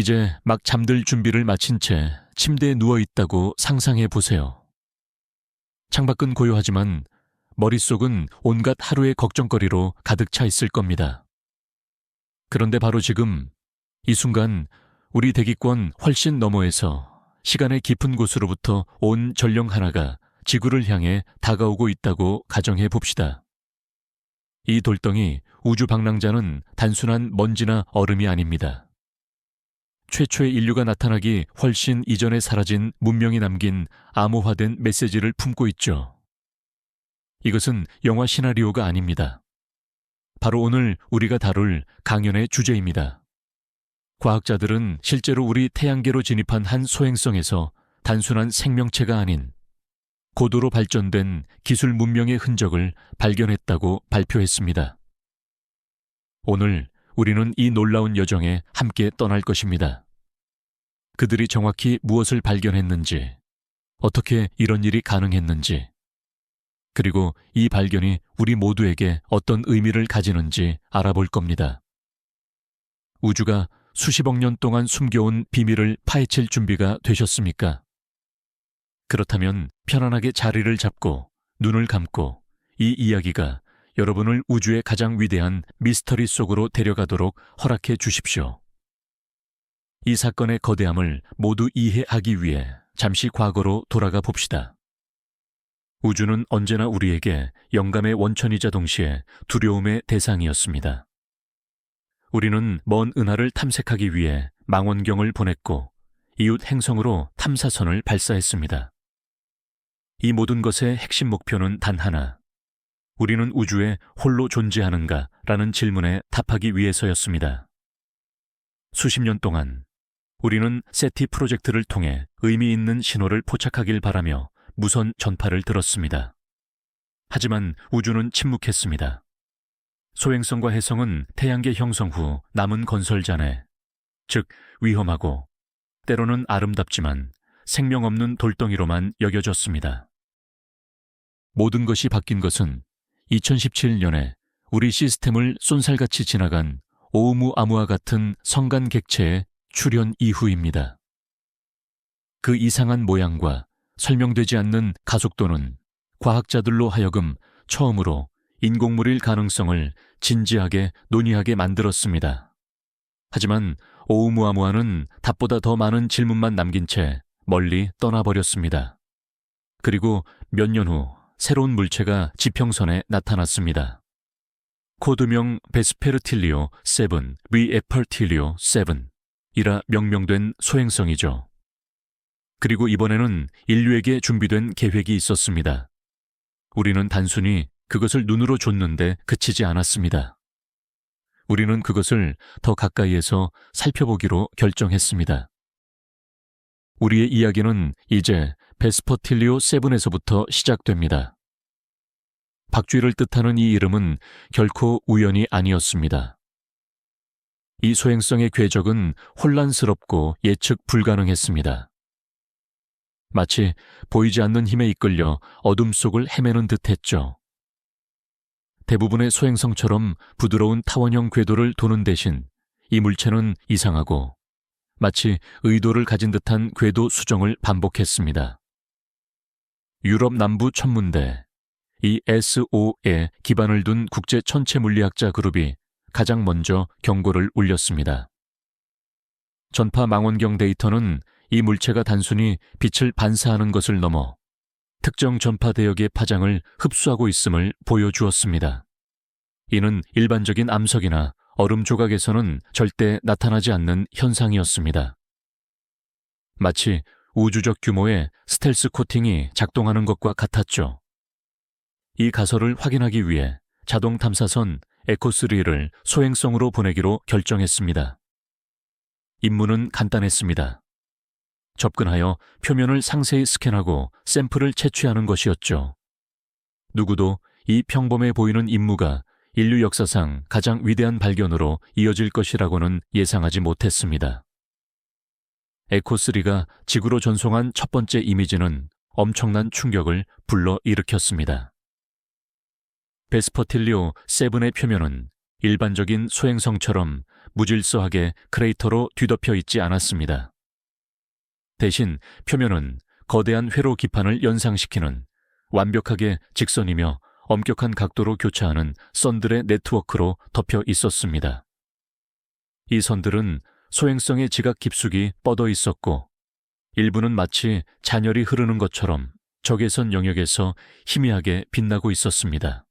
이제 막 잠들 준비를 마친 채 침대에 누워 있다고 상상해 보세요. 창밖은 고요하지만 머릿속은 온갖 하루의 걱정거리로 가득 차 있을 겁니다. 그런데 바로 지금, 이 순간 우리 대기권 훨씬 너머에서 시간의 깊은 곳으로부터 온 전령 하나가 지구를 향해 다가오고 있다고 가정해 봅시다. 이 돌덩이 우주 방랑자는 단순한 먼지나 얼음이 아닙니다. 최초의 인류가 나타나기 훨씬 이전에 사라진 문명이 남긴 암호화된 메시지를 품고 있죠. 이것은 영화 시나리오가 아닙니다. 바로 오늘 우리가 다룰 강연의 주제입니다. 과학자들은 실제로 우리 태양계로 진입한 한 소행성에서 단순한 생명체가 아닌 고도로 발전된 기술 문명의 흔적을 발견했다고 발표했습니다. 오늘 우리는 이 놀라운 여정에 함께 떠날 것입니다. 그들이 정확히 무엇을 발견했는지, 어떻게 이런 일이 가능했는지, 그리고 이 발견이 우리 모두에게 어떤 의미를 가지는지 알아볼 겁니다. 우주가 수십억 년 동안 숨겨온 비밀을 파헤칠 준비가 되셨습니까? 그렇다면 편안하게 자리를 잡고 눈을 감고 이 이야기가 여러분을 우주의 가장 위대한 미스터리 속으로 데려가도록 허락해 주십시오. 이 사건의 거대함을 모두 이해하기 위해 잠시 과거로 돌아가 봅시다. 우주는 언제나 우리에게 영감의 원천이자 동시에 두려움의 대상이었습니다. 우리는 먼 은하를 탐색하기 위해 망원경을 보냈고 이웃 행성으로 탐사선을 발사했습니다. 이 모든 것의 핵심 목표는 단 하나, 우리는 우주에 홀로 존재하는가? 라는 질문에 답하기 위해서였습니다. 수십 년 동안 우리는 세티 프로젝트를 통해 의미 있는 신호를 포착하길 바라며 무선 전파를 들었습니다. 하지만 우주는 침묵했습니다. 소행성과 혜성은 태양계 형성 후 남은 건설자네, 즉 위험하고 때로는 아름답지만 생명 없는 돌덩이로만 여겨졌습니다. 모든 것이 바뀐 것은 2017년에 우리 시스템을 쏜살같이 지나간 오umuamua 같은 성간 객체의 출현 이후입니다. 그 이상한 모양과 설명되지 않는 가속도는 과학자들로 하여금 처음으로 인공물일 가능성을 진지하게 논의하게 만들었습니다. 하지만 오umuamua는 답보다 더 많은 질문만 남긴 채 멀리 떠나버렸습니다. 그리고 몇 년 후 새로운 물체가 지평선에 나타났습니다. 코드명 베스페르틸리오 7, 비에퍼틸리오 7이라 명명된 소행성이죠. 그리고 이번에는 인류에게 준비된 계획이 있었습니다. 우리는 단순히 그것을 눈으로 줬는데 그치지 않았습니다. 우리는 그것을 더 가까이에서 살펴보기로 결정했습니다. 우리의 이야기는 이제 베스퍼틸리오 7에서부터 시작됩니다. 박쥐를 뜻하는 이 이름은 결코 우연이 아니었습니다. 이 소행성의 궤적은 혼란스럽고 예측 불가능했습니다. 마치 보이지 않는 힘에 이끌려 어둠 속을 헤매는 듯했죠. 대부분의 소행성처럼 부드러운 타원형 궤도를 도는 대신 이 물체는 이상하고 마치 의도를 가진 듯한 궤도 수정을 반복했습니다. 유럽 남부 천문대, ESO에 기반을 둔 국제 천체 물리학자 그룹이 가장 먼저 경고를 울렸습니다. 전파 망원경 데이터는 이 물체가 단순히 빛을 반사하는 것을 넘어 특정 전파 대역의 파장을 흡수하고 있음을 보여주었습니다. 이는 일반적인 암석이나 얼음 조각에서는 절대 나타나지 않는 현상이었습니다. 마치 우주적 규모의 스텔스 코팅이 작동하는 것과 같았죠. 이 가설을 확인하기 위해 자동 탐사선 에코3를 소행성으로 보내기로 결정했습니다. 임무는 간단했습니다. 접근하여 표면을 상세히 스캔하고 샘플을 채취하는 것이었죠. 누구도 이 평범해 보이는 임무가 인류 역사상 가장 위대한 발견으로 이어질 것이라고는 예상하지 못했습니다. 에코3가 지구로 전송한 첫 번째 이미지는 엄청난 충격을 불러일으켰습니다. 베스퍼틸리오 7의 표면은 일반적인 소행성처럼 무질서하게 크레이터로 뒤덮여 있지 않았습니다. 대신 표면은 거대한 회로 기판을 연상시키는 완벽하게 직선이며 엄격한 각도로 교차하는 선들의 네트워크로 덮여 있었습니다. 이 선들은 소행성의 지각 깊숙이 뻗어 있었고 일부는 마치 잔열이 흐르는 것처럼 적외선 영역에서 희미하게 빛나고 있었습니다.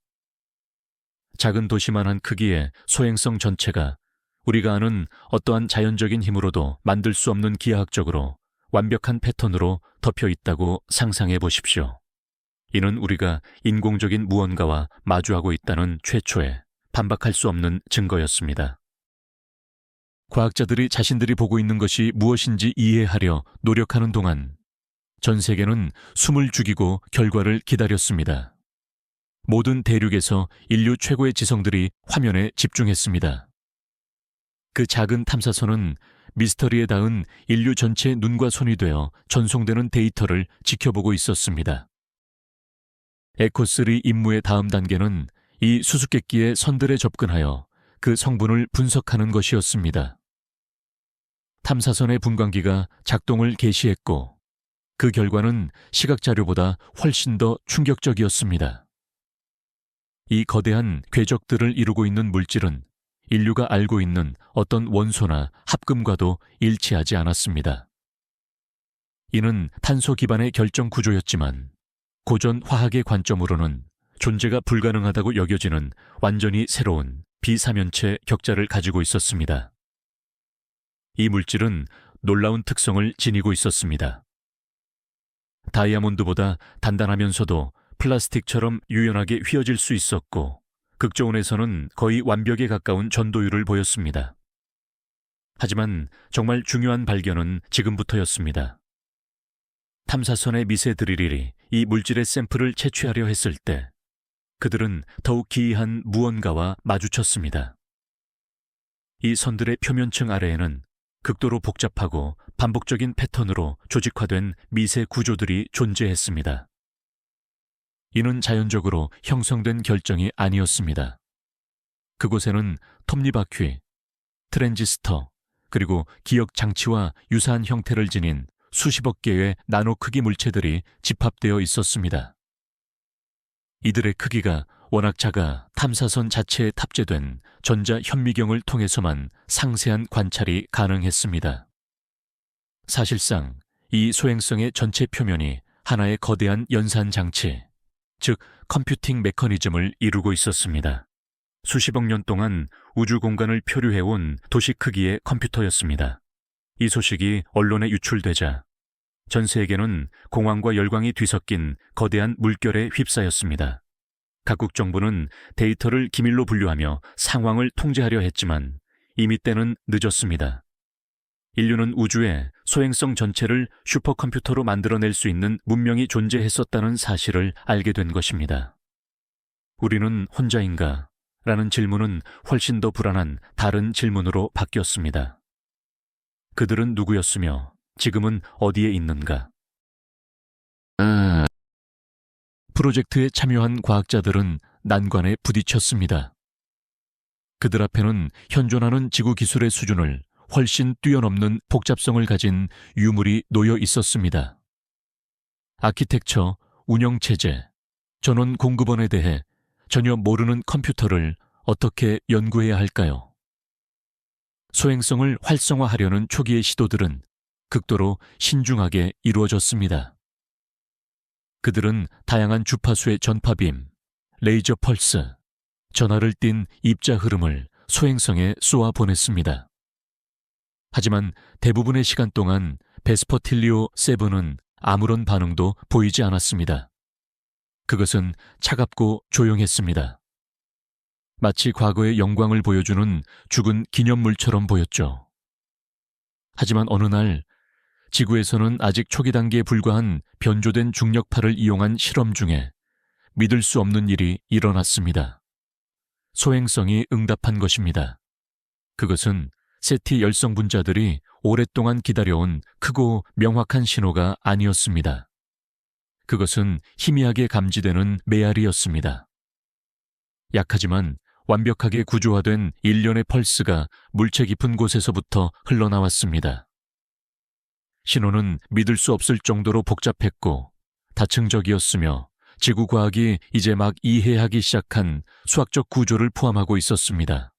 작은 도시만한 크기의 소행성 전체가 우리가 아는 어떠한 자연적인 힘으로도 만들 수 없는 기하학적으로 완벽한 패턴으로 덮여 있다고 상상해 보십시오. 이는 우리가 인공적인 무언가와 마주하고 있다는 최초의 반박할 수 없는 증거였습니다. 과학자들이 자신들이 보고 있는 것이 무엇인지 이해하려 노력하는 동안 전 세계는 숨을 죽이고 결과를 기다렸습니다. 모든 대륙에서 인류 최고의 지성들이 화면에 집중했습니다. 그 작은 탐사선은 미스터리에 닿은 인류 전체의 눈과 손이 되어 전송되는 데이터를 지켜보고 있었습니다. 에코3 임무의 다음 단계는 이 수수께끼의 선들에 접근하여 그 성분을 분석하는 것이었습니다. 탐사선의 분광기가 작동을 개시했고 그 결과는 시각자료보다 훨씬 더 충격적이었습니다. 이 거대한 궤적들을 이루고 있는 물질은 인류가 알고 있는 어떤 원소나 합금과도 일치하지 않았습니다. 이는 탄소 기반의 결정 구조였지만 고전 화학의 관점으로는 존재가 불가능하다고 여겨지는 완전히 새로운 비사면체 격자를 가지고 있었습니다. 이 물질은 놀라운 특성을 지니고 있었습니다. 다이아몬드보다 단단하면서도 플라스틱처럼 유연하게 휘어질 수 있었고 극저온에서는 거의 완벽에 가까운 전도율을 보였습니다. 하지만 정말 중요한 발견은 지금부터였습니다. 탐사선의 미세 드릴이 이 물질의 샘플을 채취하려 했을 때 그들은 더욱 기이한 무언가와 마주쳤습니다. 이 선들의 표면층 아래에는 극도로 복잡하고 반복적인 패턴으로 조직화된 미세 구조들이 존재했습니다. 이는 자연적으로 형성된 결정이 아니었습니다. 그곳에는 톱니바퀴, 트랜지스터, 그리고 기억 장치와 유사한 형태를 지닌 수십억 개의 나노 크기 물체들이 집합되어 있었습니다. 이들의 크기가 워낙 작아 탐사선 자체에 탑재된 전자 현미경을 통해서만 상세한 관찰이 가능했습니다. 사실상 이 소행성의 전체 표면이 하나의 거대한 연산 장치, 즉 컴퓨팅 메커니즘을 이루고 있었습니다. 수십억 년 동안 우주 공간을 표류해온 도시 크기의 컴퓨터였습니다. 이 소식이 언론에 유출되자 전 세계는 공황과 열광이 뒤섞인 거대한 물결에 휩싸였습니다. 각국 정부는 데이터를 기밀로 분류하며 상황을 통제하려 했지만 이미 때는 늦었습니다. 인류는 우주에 소행성 전체를 슈퍼컴퓨터로 만들어낼 수 있는 문명이 존재했었다는 사실을 알게 된 것입니다. 우리는 혼자인가? 라는 질문은 훨씬 더 불안한 다른 질문으로 바뀌었습니다. 그들은 누구였으며 지금은 어디에 있는가? 프로젝트에 참여한 과학자들은 난관에 부딪혔습니다. 그들 앞에는 현존하는 지구 기술의 수준을 훨씬 뛰어넘는 복잡성을 가진 유물이 놓여 있었습니다. 아키텍처, 운영체제, 전원 공급원에 대해 전혀 모르는 컴퓨터를 어떻게 연구해야 할까요? 소행성을 활성화하려는 초기의 시도들은 극도로 신중하게 이루어졌습니다. 그들은 다양한 주파수의 전파빔, 레이저 펄스, 전하를 띤 입자 흐름을 소행성에 쏘아 보냈습니다. 하지만 대부분의 시간 동안 베스퍼틸리오 7은 아무런 반응도 보이지 않았습니다. 그것은 차갑고 조용했습니다. 마치 과거의 영광을 보여주는 죽은 기념물처럼 보였죠. 하지만 어느 날 지구에서는 아직 초기 단계에 불과한 변조된 중력파를 이용한 실험 중에 믿을 수 없는 일이 일어났습니다. 소행성이 응답한 것입니다. 그것은 세티 열성 분자들이 오랫동안 기다려온 크고 명확한 신호가 아니었습니다. 그것은 희미하게 감지되는 메아리였습니다. 약하지만 완벽하게 구조화된 일련의 펄스가 물체 깊은 곳에서부터 흘러나왔습니다. 신호는 믿을 수 없을 정도로 복잡했고 다층적이었으며 지구 과학이 이제 막 이해하기 시작한 수학적 구조를 포함하고 있었습니다.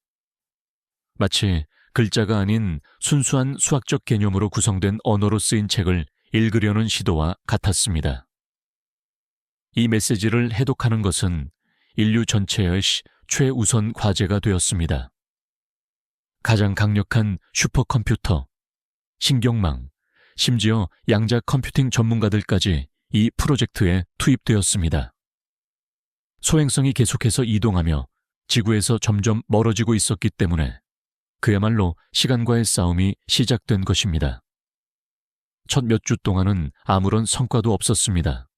마치 글자가 아닌 순수한 수학적 개념으로 구성된 언어로 쓰인 책을 읽으려는 시도와 같았습니다. 이 메시지를 해독하는 것은 인류 전체의 최우선 과제가 되었습니다. 가장 강력한 슈퍼컴퓨터, 신경망, 심지어 양자 컴퓨팅 전문가들까지 이 프로젝트에 투입되었습니다. 소행성이 계속해서 이동하며 지구에서 점점 멀어지고 있었기 때문에 그야말로 시간과의 싸움이 시작된 것입니다. 첫 몇 주 동안은 아무런 성과도 없었습니다.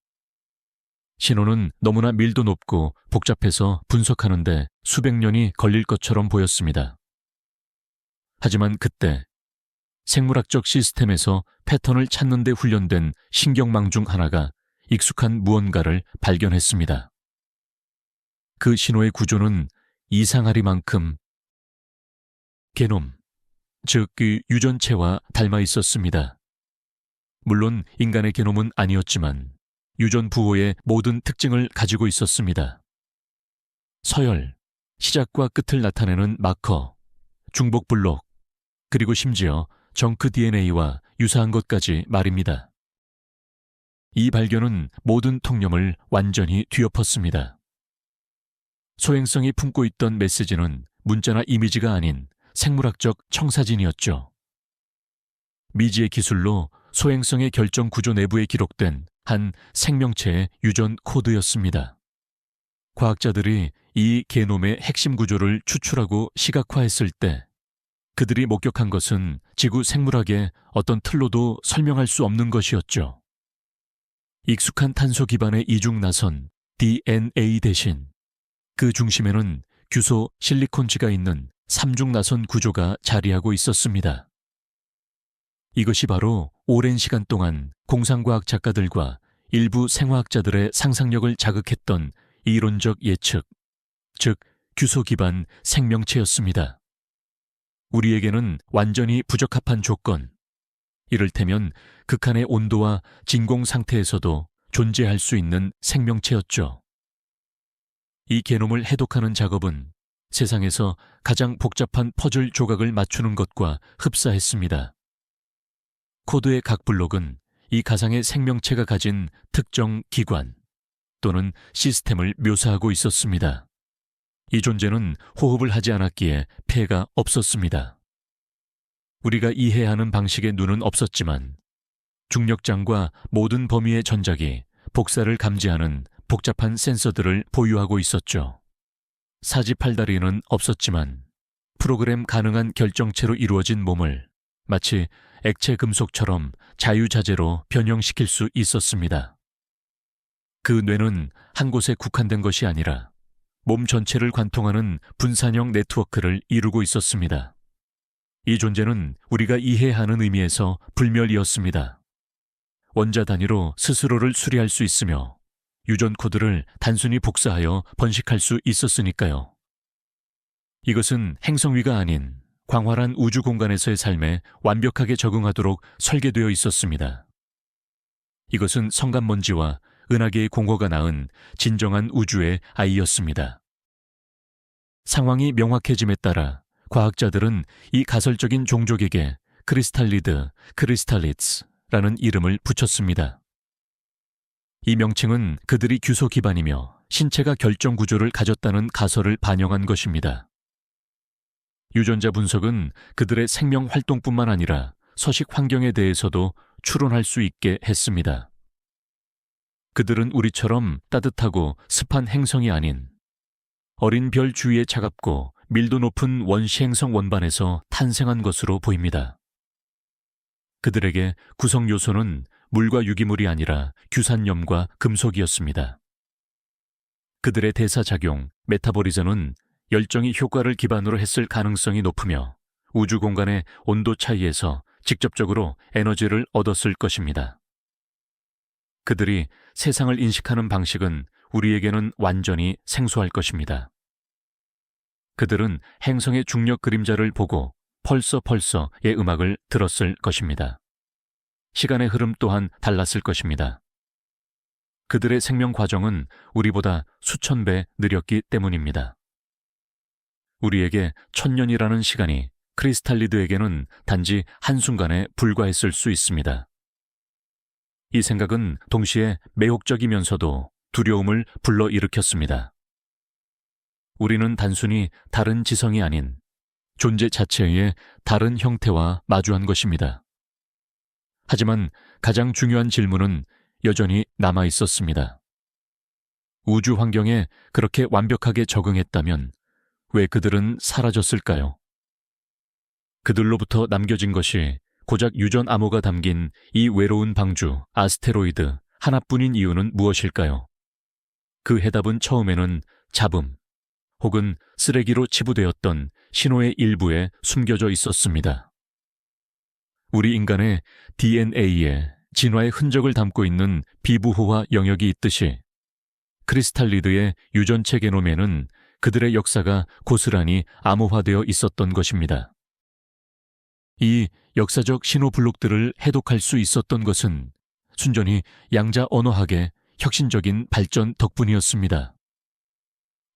신호는 너무나 밀도 높고 복잡해서 분석하는데 수백 년이 걸릴 것처럼 보였습니다. 하지만 그때 생물학적 시스템에서 패턴을 찾는 데 훈련된 신경망 중 하나가 익숙한 무언가를 발견했습니다. 그 신호의 구조는 이상하리만큼 게놈, 즉 그 유전체와 닮아 있었습니다. 물론 인간의 게놈은 아니었지만 유전 부호의 모든 특징을 가지고 있었습니다. 서열, 시작과 끝을 나타내는 마커, 중복 블록, 그리고 심지어 정크 DNA와 유사한 것까지 말입니다. 이 발견은 모든 통념을 완전히 뒤엎었습니다. 소행성이 품고 있던 메시지는 문자나 이미지가 아닌 생물학적 청사진이었죠. 미지의 기술로 소행성의 결정 구조 내부에 기록된 한 생명체의 유전 코드였습니다. 과학자들이 이 게놈의 핵심 구조를 추출하고 시각화했을 때 그들이 목격한 것은 지구 생물학의 어떤 틀로도 설명할 수 없는 것이었죠. 익숙한 탄소 기반의 이중 나선 DNA 대신 그 중심에는 규소 실리콘지가 있는 삼중 나선 구조가 자리하고 있었습니다. 이것이 바로 오랜 시간 동안 공상과학 작가들과 일부 생화학자들의 상상력을 자극했던 이론적 예측, 즉 규소 기반 생명체였습니다. 우리에게는 완전히 부적합한 조건, 이를테면 극한의 온도와 진공 상태에서도 존재할 수 있는 생명체였죠. 이 게놈을 해독하는 작업은 세상에서 가장 복잡한 퍼즐 조각을 맞추는 것과 흡사했습니다. 코드의 각 블록은 이 가상의 생명체가 가진 특정 기관 또는 시스템을 묘사하고 있었습니다. 이 존재는 호흡을 하지 않았기에 폐가 없었습니다. 우리가 이해하는 방식의 눈은 없었지만 중력장과 모든 범위의 전작이 복사를 감지하는 복잡한 센서들을 보유하고 있었죠. 사지팔다리는 없었지만 프로그램 가능한 결정체로 이루어진 몸을 마치 액체 금속처럼 자유자재로 변형시킬 수 있었습니다. 그 뇌는 한 곳에 국한된 것이 아니라 몸 전체를 관통하는 분산형 네트워크를 이루고 있었습니다. 이 존재는 우리가 이해하는 의미에서 불멸이었습니다. 원자 단위로 스스로를 수리할 수 있으며 유전 코드를 단순히 복사하여 번식할 수 있었으니까요. 이것은 행성위가 아닌 광활한 우주 공간에서의 삶에 완벽하게 적응하도록 설계되어 있었습니다. 이것은 성간먼지와 은하계의 공허가 낳은 진정한 우주의 아이였습니다. 상황이 명확해짐에 따라 과학자들은 이 가설적인 종족에게 크리스탈리드, 크리스탈리츠라는 이름을 붙였습니다. 이 명칭은 그들이 규소 기반이며 신체가 결정 구조를 가졌다는 가설을 반영한 것입니다. 유전자 분석은 그들의 생명 활동뿐만 아니라 서식 환경에 대해서도 추론할 수 있게 했습니다. 그들은 우리처럼 따뜻하고 습한 행성이 아닌 어린 별 주위에 차갑고 밀도 높은 원시 행성 원반에서 탄생한 것으로 보입니다. 그들에게 구성 요소는 물과 유기물이 아니라 규산염과 금속이었습니다. 그들의 대사작용, 메타보리즘은 열정이 효과를 기반으로 했을 가능성이 높으며 우주 공간의 온도 차이에서 직접적으로 에너지를 얻었을 것입니다. 그들이 세상을 인식하는 방식은 우리에게는 완전히 생소할 것입니다. 그들은 행성의 중력 그림자를 보고 펄서펄서의 음악을 들었을 것입니다. 시간의 흐름 또한 달랐을 것입니다. 그들의 생명 과정은 우리보다 수천 배 느렸기 때문입니다. 우리에게 1000년이라는 시간이 크리스탈리드에게는 단지 한순간에 불과했을 수 있습니다. 이 생각은 동시에 매혹적이면서도 두려움을 불러일으켰습니다. 우리는 단순히 다른 지성이 아닌 존재 자체의 다른 형태와 마주한 것입니다. 하지만 가장 중요한 질문은 여전히 남아 있었습니다. 우주 환경에 그렇게 완벽하게 적응했다면 왜 그들은 사라졌을까요? 그들로부터 남겨진 것이 고작 유전 암호가 담긴 이 외로운 방주 아스테로이드 하나뿐인 이유는 무엇일까요? 그 해답은 처음에는 잡음 혹은 쓰레기로 치부되었던 신호의 일부에 숨겨져 있었습니다. 우리 인간의 DNA에 진화의 흔적을 담고 있는 비부호화 영역이 있듯이 크리스탈리드의 유전체 게놈에는 그들의 역사가 고스란히 암호화되어 있었던 것입니다. 이 역사적 신호 블록들을 해독할 수 있었던 것은 순전히 양자 언어학의 혁신적인 발전 덕분이었습니다.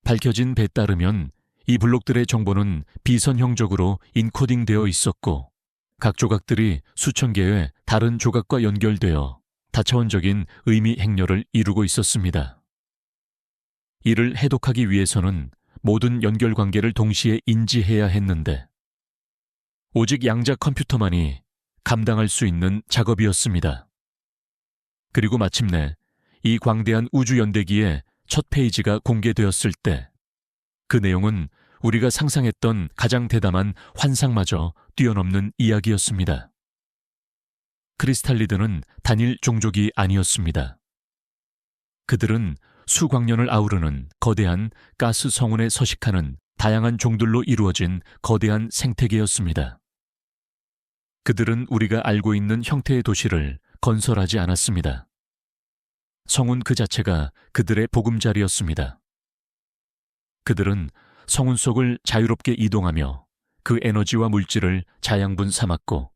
밝혀진 바에 따르면 이 블록들의 정보는 비선형적으로 인코딩되어 있었고 각 조각들이 수천 개의 다른 조각과 연결되어 다차원적인 의미 행렬을 이루고 있었습니다. 이를 해독하기 위해서는 모든 연결관계를 동시에 인지해야 했는데 오직 양자 컴퓨터만이 감당할 수 있는 작업이었습니다. 그리고 마침내 이 광대한 우주 연대기의 첫 페이지가 공개되었을 때 그 내용은 우리가 상상했던 가장 대담한 환상마저 뛰어넘는 이야기였습니다. 크리스탈리드는 단일 종족이 아니었습니다. 그들은 수광년을 아우르는 거대한 가스 성운에 서식하는 다양한 종들로 이루어진 거대한 생태계였습니다. 그들은 우리가 알고 있는 형태의 도시를 건설하지 않았습니다. 성운 그 자체가 그들의 보금자리였습니다. 그들은 성운 속을 자유롭게 이동하며 그 에너지와 물질을 자양분 삼았고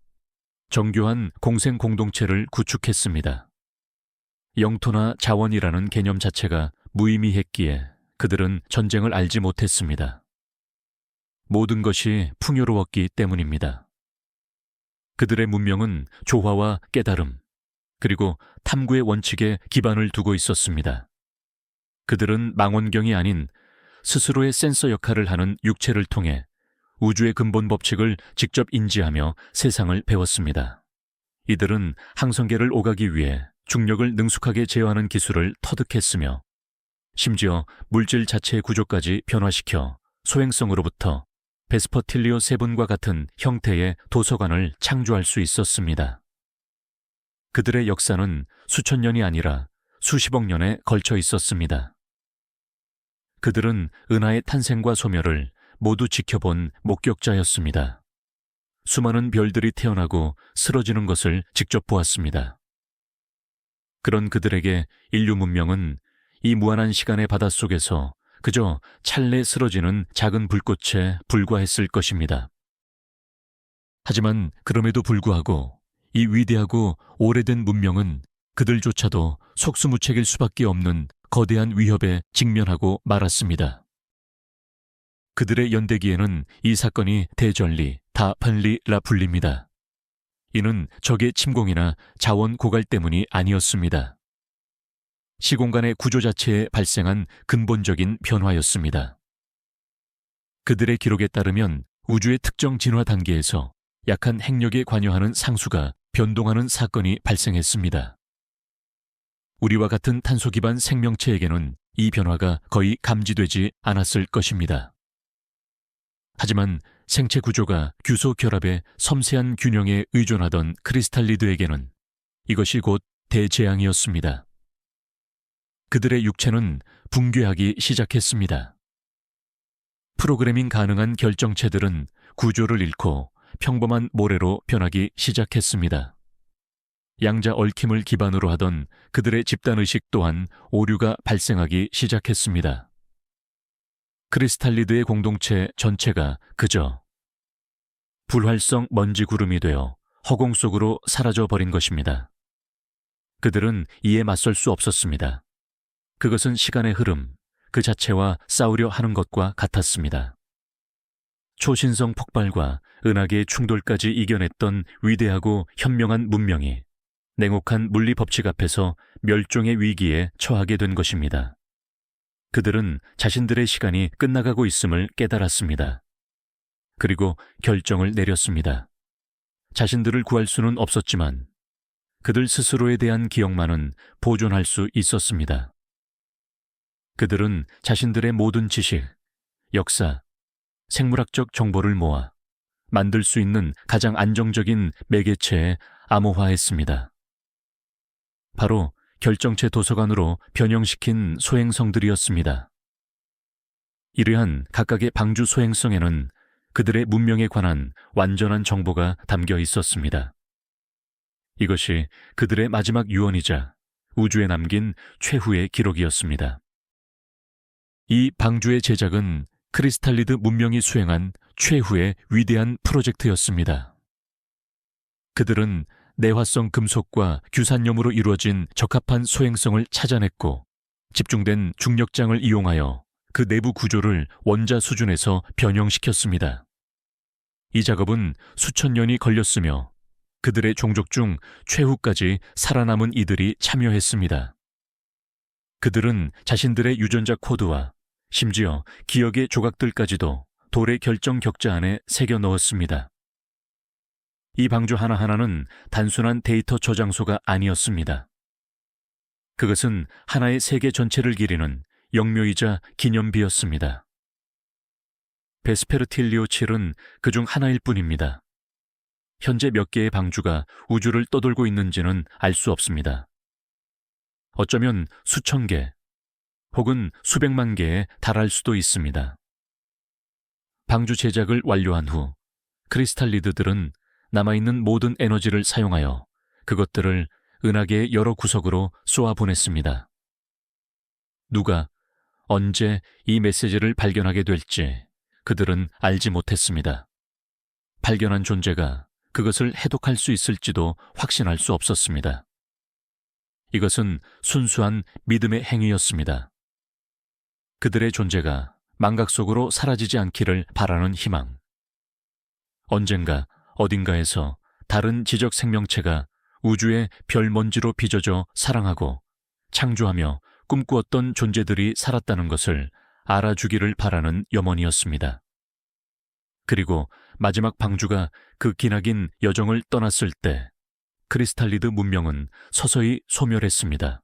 정교한 공생 공동체를 구축했습니다. 영토나 자원이라는 개념 자체가 무의미했기에 그들은 전쟁을 알지 못했습니다. 모든 것이 풍요로웠기 때문입니다. 그들의 문명은 조화와 깨달음, 그리고 탐구의 원칙에 기반을 두고 있었습니다. 그들은 망원경이 아닌 스스로의 센서 역할을 하는 육체를 통해 우주의 근본 법칙을 직접 인지하며 세상을 배웠습니다. 이들은 항성계를 오가기 위해 중력을 능숙하게 제어하는 기술을 터득했으며 심지어 물질 자체의 구조까지 변화시켜 소행성으로부터 베스퍼틸리오 세분과 같은 형태의 도서관을 창조할 수 있었습니다. 그들의 역사는 수천 년이 아니라 수십억 년에 걸쳐 있었습니다. 그들은 은하의 탄생과 소멸을 모두 지켜본 목격자였습니다. 수많은 별들이 태어나고 쓰러지는 것을 직접 보았습니다. 그런 그들에게 인류 문명은 이 무한한 시간의 바닷속에서 그저 찰내 쓰러지는 작은 불꽃에 불과했을 것입니다. 하지만 그럼에도 불구하고 이 위대하고 오래된 문명은 그들조차도 속수무책일 수밖에 없는 거대한 위협에 직면하고 말았습니다. 그들의 연대기에는 이 사건이 대전리, 다판리라 불립니다. 이는 적의 침공이나 자원 고갈 때문이 아니었습니다. 시공간의 구조 자체에 발생한 근본적인 변화였습니다. 그들의 기록에 따르면 우주의 특정 진화 단계에서 약한 핵력에 관여하는 상수가 변동하는 사건이 발생했습니다. 우리와 같은 탄소 기반 생명체에게는 이 변화가 거의 감지되지 않았을 것입니다. 하지만 생체 구조가 규소 결합의 섬세한 균형에 의존하던 크리스탈리드에게는 이것이 곧 대재앙이었습니다. 그들의 육체는 붕괴하기 시작했습니다. 프로그래밍 가능한 결정체들은 구조를 잃고 평범한 모래로 변하기 시작했습니다. 양자 얽힘을 기반으로 하던 그들의 집단의식 또한 오류가 발생하기 시작했습니다. 크리스탈리드의 공동체 전체가 그저 불활성 먼지 구름이 되어 허공 속으로 사라져 버린 것입니다. 그들은 이에 맞설 수 없었습니다. 그것은 시간의 흐름 그 자체와 싸우려 하는 것과 같았습니다. 초신성 폭발과 은하계의 충돌까지 이겨냈던 위대하고 현명한 문명이 냉혹한 물리 법칙 앞에서 멸종의 위기에 처하게 된 것입니다. 그들은 자신들의 시간이 끝나가고 있음을 깨달았습니다. 그리고 결정을 내렸습니다. 자신들을 구할 수는 없었지만 그들 스스로에 대한 기억만은 보존할 수 있었습니다. 그들은 자신들의 모든 지식, 역사, 생물학적 정보를 모아 만들 수 있는 가장 안정적인 매개체에 암호화했습니다. 바로 결정체 도서관으로 변형시킨 소행성들이었습니다. 이러한 각각의 방주 소행성에는 그들의 문명에 관한 완전한 정보가 담겨 있었습니다. 이것이 그들의 마지막 유언이자 우주에 남긴 최후의 기록이었습니다. 이 방주의 제작은 크리스탈리드 문명이 수행한 최후의 위대한 프로젝트였습니다. 그들은 내화성 금속과 규산염으로 이루어진 적합한 소행성을 찾아냈고 집중된 중력장을 이용하여 그 내부 구조를 원자 수준에서 변형시켰습니다. 이 작업은 수천 년이 걸렸으며 그들의 종족 중 최후까지 살아남은 이들이 참여했습니다. 그들은 자신들의 유전자 코드와 심지어 기억의 조각들까지도 돌의 결정 격자 안에 새겨 넣었습니다. 이 방주 하나하나는 단순한 데이터 저장소가 아니었습니다. 그것은 하나의 세계 전체를 기리는 영묘이자 기념비였습니다. 베스페르틸리오 7은 그중 하나일 뿐입니다. 현재 몇 개의 방주가 우주를 떠돌고 있는지는 알 수 없습니다. 어쩌면 수천 개 혹은 수백만 개에 달할 수도 있습니다. 방주 제작을 완료한 후 크리스탈리드들은 남아있는 모든 에너지를 사용하여 그것들을 은하계의 여러 구석으로 쏘아보냈습니다. 누가 언제 이 메시지를 발견하게 될지 그들은 알지 못했습니다. 발견한 존재가 그것을 해독할 수 있을지도 확신할 수 없었습니다. 이것은 순수한 믿음의 행위였습니다. 그들의 존재가 망각 속으로 사라지지 않기를 바라는 희망. 언젠가 어딘가에서 다른 지적 생명체가 우주의 별 먼지로 빚어져 사랑하고 창조하며 꿈꾸었던 존재들이 살았다는 것을 알아주기를 바라는 염원이었습니다. 그리고 마지막 방주가 그 기나긴 여정을 떠났을 때 크리스탈리드 문명은 서서히 소멸했습니다.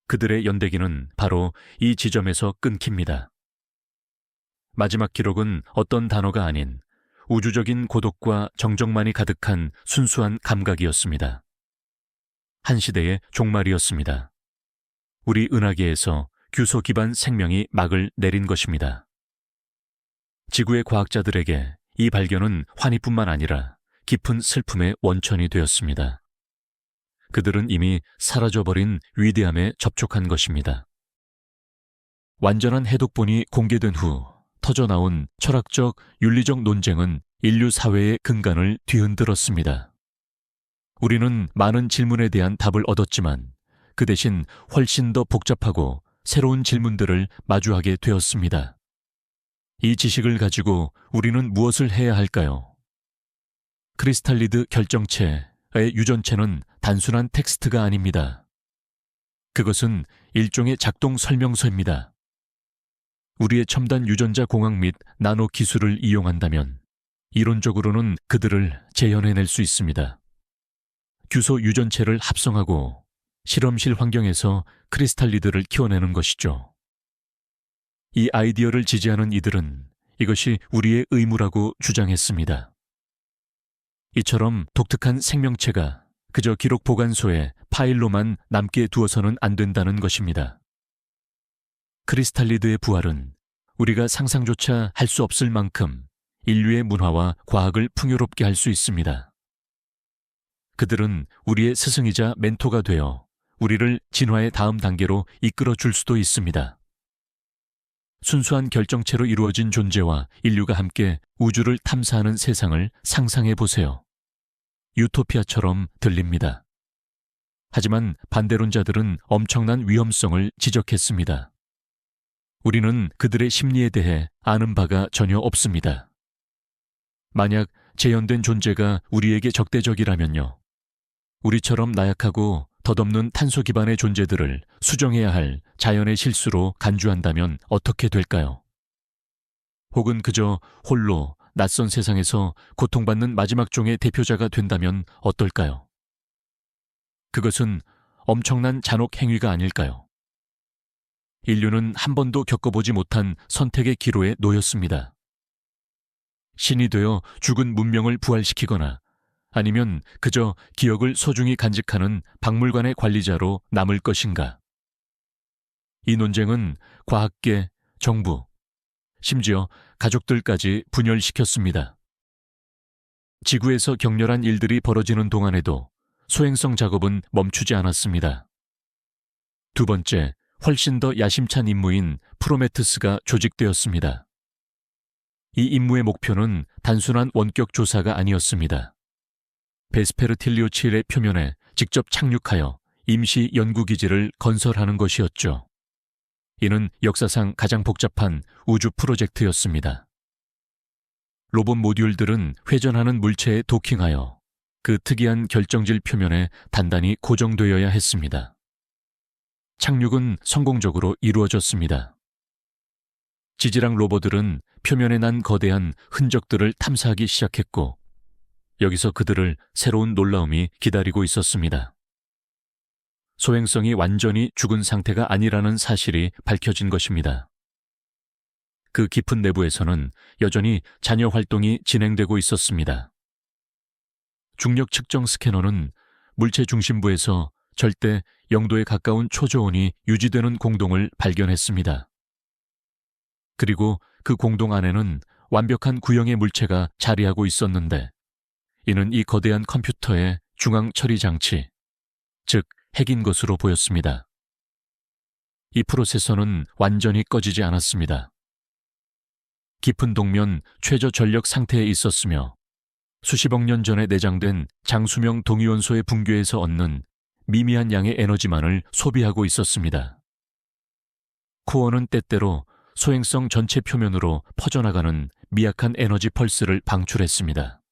그들의 연대기는 바로 이 지점에서 끊깁니다. 마지막 기록은 어떤 단어가 아닌 우주적인 고독과 정적만이 가득한 순수한 감각이었습니다. 한 시대의 종말이었습니다. 우리 은하계에서 규소 기반 생명이 막을 내린 것입니다. 지구의 과학자들에게 이 발견은 환희뿐만 아니라 깊은 슬픔의 원천이 되었습니다. 그들은 이미 사라져버린 위대함에 접촉한 것입니다. 완전한 해독본이 공개된 후 터져나온 철학적, 윤리적 논쟁은 인류 사회의 근간을 뒤흔들었습니다. 우리는 많은 질문에 대한 답을 얻었지만 그 대신 훨씬 더 복잡하고 새로운 질문들을 마주하게 되었습니다. 이 지식을 가지고 우리는 무엇을 해야 할까요? 크리스탈리드 결정체의 유전체는 단순한 텍스트가 아닙니다. 그것은 일종의 작동 설명서입니다. 우리의 첨단 유전자 공학 및 나노 기술을 이용한다면 이론적으로는 그들을 재현해낼 수 있습니다. 규소 유전체를 합성하고 실험실 환경에서 크리스탈리드를 키워내는 것이죠. 이 아이디어를 지지하는 이들은 이것이 우리의 의무라고 주장했습니다. 이처럼 독특한 생명체가 그저 기록 보관소에 파일로만 남게 두어서는 안 된다는 것입니다. 크리스탈리드의 부활은 우리가 상상조차 할 수 없을 만큼 인류의 문화와 과학을 풍요롭게 할 수 있습니다. 그들은 우리의 스승이자 멘토가 되어 우리를 진화의 다음 단계로 이끌어 줄 수도 있습니다. 순수한 결정체로 이루어진 존재와 인류가 함께 우주를 탐사하는 세상을 상상해 보세요. 유토피아처럼 들립니다. 하지만 반대론자들은 엄청난 위험성을 지적했습니다. 우리는 그들의 심리에 대해 아는 바가 전혀 없습니다. 만약 재현된 존재가 우리에게 적대적이라면요. 우리처럼 나약하고 덧없는 탄소 기반의 존재들을 수정해야 할 자연의 실수로 간주한다면 어떻게 될까요? 혹은 그저 홀로 낯선 세상에서 고통받는 마지막 종의 대표자가 된다면 어떨까요? 그것은 엄청난 잔혹 행위가 아닐까요? 인류는 한 번도 겪어보지 못한 선택의 기로에 놓였습니다. 신이 되어 죽은 문명을 부활시키거나 아니면 그저 기억을 소중히 간직하는 박물관의 관리자로 남을 것인가? 이 논쟁은 과학계, 정부, 심지어 가족들까지 분열시켰습니다. 지구에서 격렬한 일들이 벌어지는 동안에도 소행성 작업은 멈추지 않았습니다. 두 번째, 훨씬 더 야심찬 임무인 프로메테우스가 조직되었습니다. 이 임무의 목표는 단순한 원격 조사가 아니었습니다. 베스페르틸리오 7의 표면에 직접 착륙하여 임시 연구기지를 건설하는 것이었죠. 이는 역사상 가장 복잡한 우주 프로젝트였습니다. 로봇 모듈들은 회전하는 물체에 도킹하여 그 특이한 결정질 표면에 단단히 고정되어야 했습니다. 착륙은 성공적으로 이루어졌습니다. 지지랑 로봇들은 표면에 난 거대한 흔적들을 탐사하기 시작했고, 여기서 그들을 새로운 놀라움이 기다리고 있었습니다. 소행성이 완전히 죽은 상태가 아니라는 사실이 밝혀진 것입니다. 그 깊은 내부에서는 여전히 잔여 활동이 진행되고 있었습니다. 중력 측정 스캐너는 물체 중심부에서 절대 0도에 가까운 초저온이 유지되는 공동을 발견했습니다. 그리고 그 공동 안에는 완벽한 구형의 물체가 자리하고 있었는데, 이는 이 거대한 컴퓨터의 중앙 처리 장치, 즉 핵인 것으로 보였습니다. 이 프로세서는 완전히 꺼지지 않았습니다. 깊은 동면 최저 전력 상태에 있었으며 수십억 년 전에 내장된 장수명 동위원소의 붕괴에서 얻는 미미한 양의 에너지만을 소비하고 있었습니다. 코어는 때때로 소행성 전체 표면으로 퍼져나가는 미약한 에너지 펄스를 방출했습니다.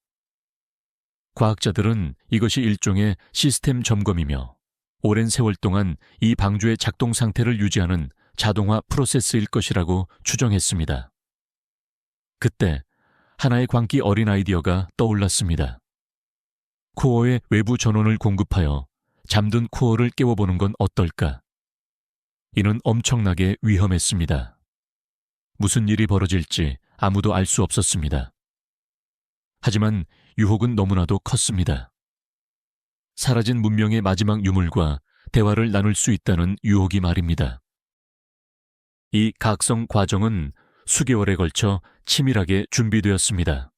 과학자들은 이것이 일종의 시스템 점검이며 오랜 세월 동안 이 방주의 작동 상태를 유지하는 자동화 프로세스일 것이라고 추정했습니다. 그때 하나의 광기 어린 아이디어가 떠올랐습니다. 코어의 외부 전원을 공급하여 잠든 코어를 깨워보는 건 어떨까? 이는 엄청나게 위험했습니다. 무슨 일이 벌어질지 아무도 알 수 없었습니다. 하지만 유혹은 너무나도 컸습니다. 사라진 문명의 마지막 유물과 대화를 나눌 수 있다는 유혹이 말입니다. 이 가학성 과정은 수개월에 걸쳐 치밀하게 준비되었습니다.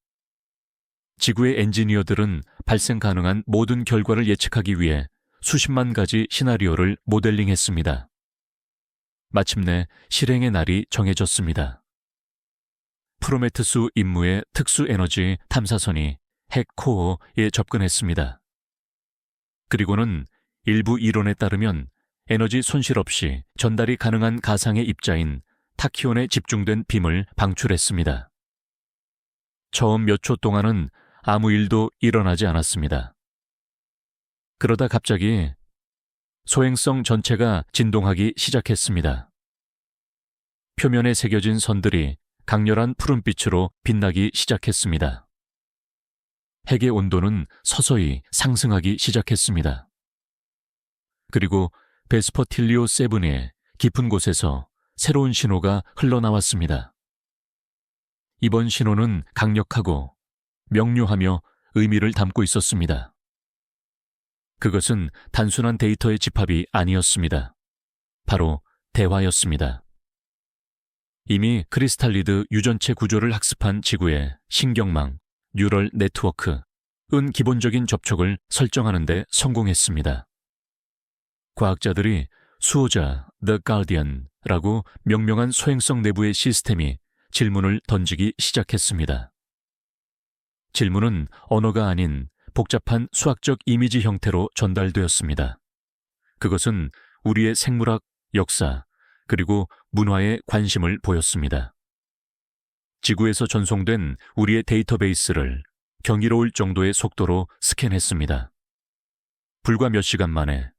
지구의 엔지니어들은 발생 가능한 모든 결과를 예측하기 위해 수십만 가지 시나리오를 모델링했습니다. 마침내 실행의 날이 정해졌습니다. 프로메테우스 임무의 특수 에너지 탐사선이 핵 코어에 접근했습니다. 그리고는 일부 이론에 따르면 에너지 손실 없이 전달이 가능한 가상의 입자인 타키온에 집중된 빔을 방출했습니다. 처음 몇 초 동안은 아무 일도 일어나지 않았습니다. 그러다 갑자기 소행성 전체가 진동하기 시작했습니다. 표면에 새겨진 선들이 강렬한 푸른빛으로 빛나기 시작했습니다. 핵의 온도는 서서히 상승하기 시작했습니다. 그리고 베스퍼틸리오 7의 깊은 곳에서 새로운 신호가 흘러나왔습니다. 이번 신호는 강력하고 명료하며 의미를 담고 있었습니다. 그것은 단순한 데이터의 집합이 아니었습니다. 바로 대화였습니다. 이미 크리스탈리드 유전체 구조를 학습한 지구의 신경망, 뉴럴 네트워크은 기본적인 접촉을 설정하는 데 성공했습니다. 과학자들이 수호자 The Guardian라고 명명한 소행성 내부의 시스템이 질문을 던지기 시작했습니다. 질문은 언어가 아닌 복잡한 수학적 이미지 형태로 전달되었습니다. 그것은 우리의 생물학, 역사, 그리고 문화에 관심을 보였습니다. 지구에서 전송된 우리의 데이터베이스를 경이로울 정도의 속도로 스캔했습니다. 불과 몇 시간 만에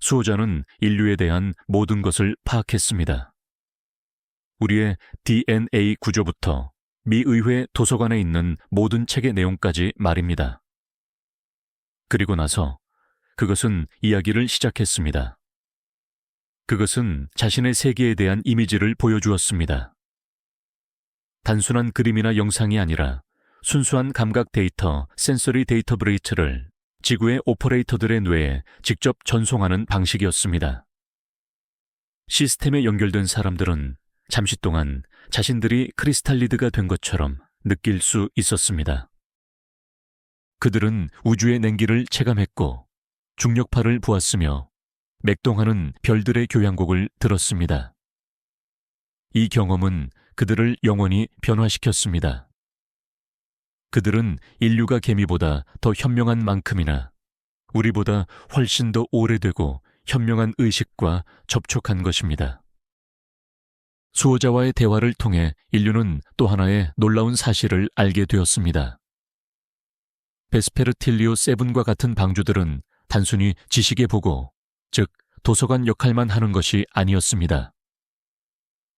수호자는 인류에 대한 모든 것을 파악했습니다. 우리의 DNA 구조부터 미 의회 도서관에 있는 모든 책의 내용까지 말입니다. 그리고 나서 그것은 이야기를 시작했습니다. 그것은 자신의 세계에 대한 이미지를 보여주었습니다. 단순한 그림이나 영상이 아니라 순수한 감각 데이터, 센서리 데이터 브레이트를 지구의 오퍼레이터들의 뇌에 직접 전송하는 방식이었습니다. 시스템에 연결된 사람들은 잠시 동안 자신들이 크리스탈리드가 된 것처럼 느낄 수 있었습니다. 그들은 우주의 냉기를 체감했고 중력파를 보았으며 맥동하는 별들의 교향곡을 들었습니다. 이 경험은 그들을 영원히 변화시켰습니다. 그들은 인류가 개미보다 더 현명한 만큼이나 우리보다 훨씬 더 오래되고 현명한 의식과 접촉한 것입니다. 수호자와의 대화를 통해 인류는 또 하나의 놀라운 사실을 알게 되었습니다. 베스페르틸리오 세븐과 같은 방주들은 단순히 지식의 보고, 즉 도서관 역할만 하는 것이 아니었습니다.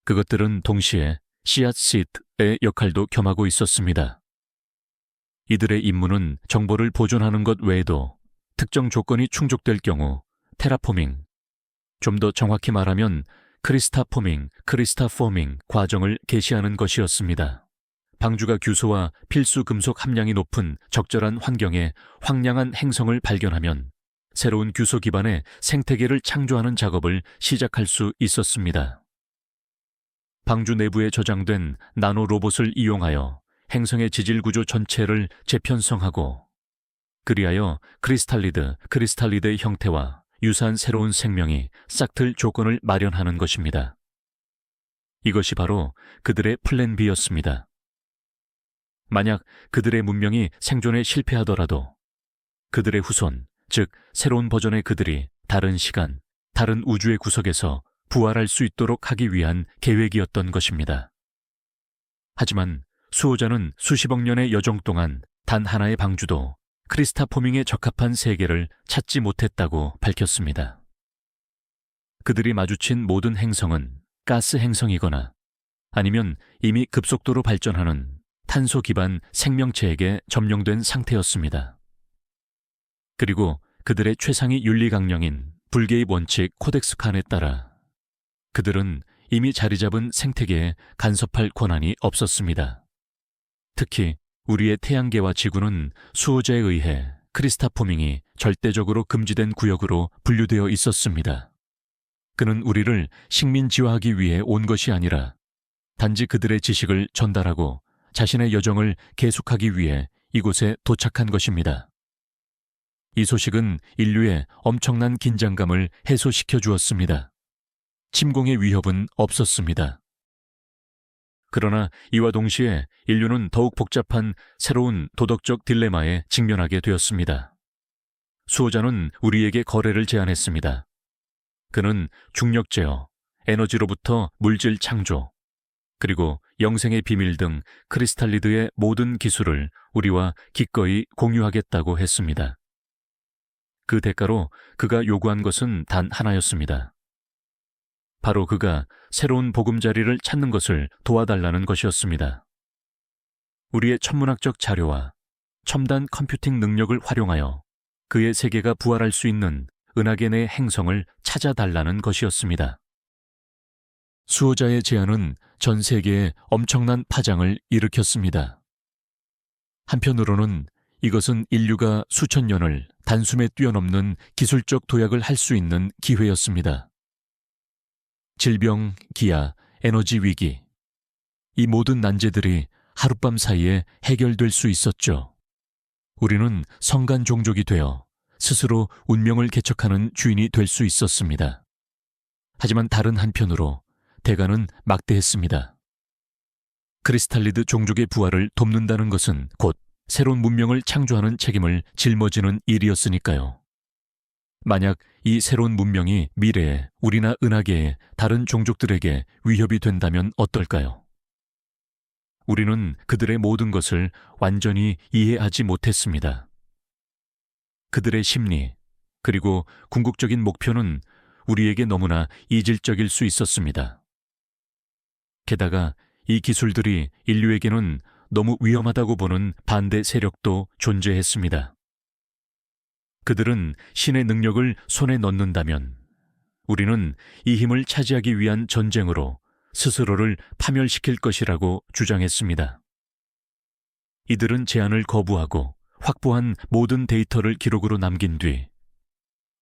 그것들은 동시에 씨앗시트의 역할도 겸하고 있었습니다. 이들의 임무는 정보를 보존하는 것 외에도 특정 조건이 충족될 경우 테라포밍, 좀 더 정확히 말하면 크리스타포밍 과정을 개시하는 것이었습니다. 방주가 규소와 필수 금속 함량이 높은 적절한 환경에 황량한 행성을 발견하면 새로운 규소 기반의 생태계를 창조하는 작업을 시작할 수 있었습니다. 방주 내부에 저장된 나노 로봇을 이용하여 행성의 지질 구조 전체를 재편성하고 그리하여 크리스탈리드의 형태와 유사한 새로운 생명이 싹틀 조건을 마련하는 것입니다. 이것이 바로 그들의 플랜 B였습니다. 만약 그들의 문명이 생존에 실패하더라도 그들의 후손, 즉 새로운 버전의 그들이 다른 시간, 다른 우주의 구석에서 부활할 수 있도록 하기 위한 계획이었던 것입니다. 하지만 수호자는 수십억 년의 여정 동안 단 하나의 방주도 크리스타포밍에 적합한 세계를 찾지 못했다고 밝혔습니다. 그들이 마주친 모든 행성은 가스 행성이거나 아니면 이미 급속도로 발전하는 탄소 기반 생명체에게 점령된 상태였습니다. 그리고 그들의 최상위 윤리 강령인 불개입 원칙 코덱스 칸에 따라 그들은 이미 자리 잡은 생태계에 간섭할 권한이 없었습니다. 특히 우리의 태양계와 지구는 수호자에 의해 크리스타포밍이 절대적으로 금지된 구역으로 분류되어 있었습니다. 그는 우리를 식민지화하기 위해 온 것이 아니라 단지 그들의 지식을 전달하고 자신의 여정을 계속하기 위해 이곳에 도착한 것입니다. 이 소식은 인류의 엄청난 긴장감을 해소시켜 주었습니다. 침공의 위협은 없었습니다. 그러나 이와 동시에 인류는 더욱 복잡한 새로운 도덕적 딜레마에 직면하게 되었습니다. 수호자는 우리에게 거래를 제안했습니다. 그는 중력 제어, 에너지로부터 물질 창조, 그리고 영생의 비밀 등 크리스탈리드의 모든 기술을 우리와 기꺼이 공유하겠다고 했습니다. 그 대가로 그가 요구한 것은 단 하나였습니다. 바로 그가 새로운 보금자리를 찾는 것을 도와달라는 것이었습니다. 우리의 천문학적 자료와 첨단 컴퓨팅 능력을 활용하여 그의 세계가 부활할 수 있는 은하계 내 행성을 찾아달라는 것이었습니다. 수호자의 제안은 전 세계에 엄청난 파장을 일으켰습니다. 한편으로는 이것은 인류가 수천 년을 단숨에 뛰어넘는 기술적 도약을 할 수 있는 기회였습니다. 질병, 기아, 에너지 위기, 이 모든 난제들이 하룻밤 사이에 해결될 수 있었죠. 우리는 성간 종족이 되어 스스로 운명을 개척하는 주인이 될 수 있었습니다. 하지만 다른 한편으로 대가는 막대했습니다. 크리스탈리드 종족의 부활을 돕는다는 것은 곧 새로운 문명을 창조하는 책임을 짊어지는 일이었으니까요. 만약 이 새로운 문명이 미래에 우리나 은하계의 다른 종족들에게 위협이 된다면 어떨까요? 우리는 그들의 모든 것을 완전히 이해하지 못했습니다. 그들의 심리, 그리고 궁극적인 목표는 우리에게 너무나 이질적일 수 있었습니다. 게다가 이 기술들이 인류에게는 너무 위험하다고 보는 반대 세력도 존재했습니다. 그들은 신의 능력을 손에 넣는다면 우리는 이 힘을 차지하기 위한 전쟁으로 스스로를 파멸시킬 것이라고 주장했습니다. 이들은 제안을 거부하고 확보한 모든 데이터를 기록으로 남긴 뒤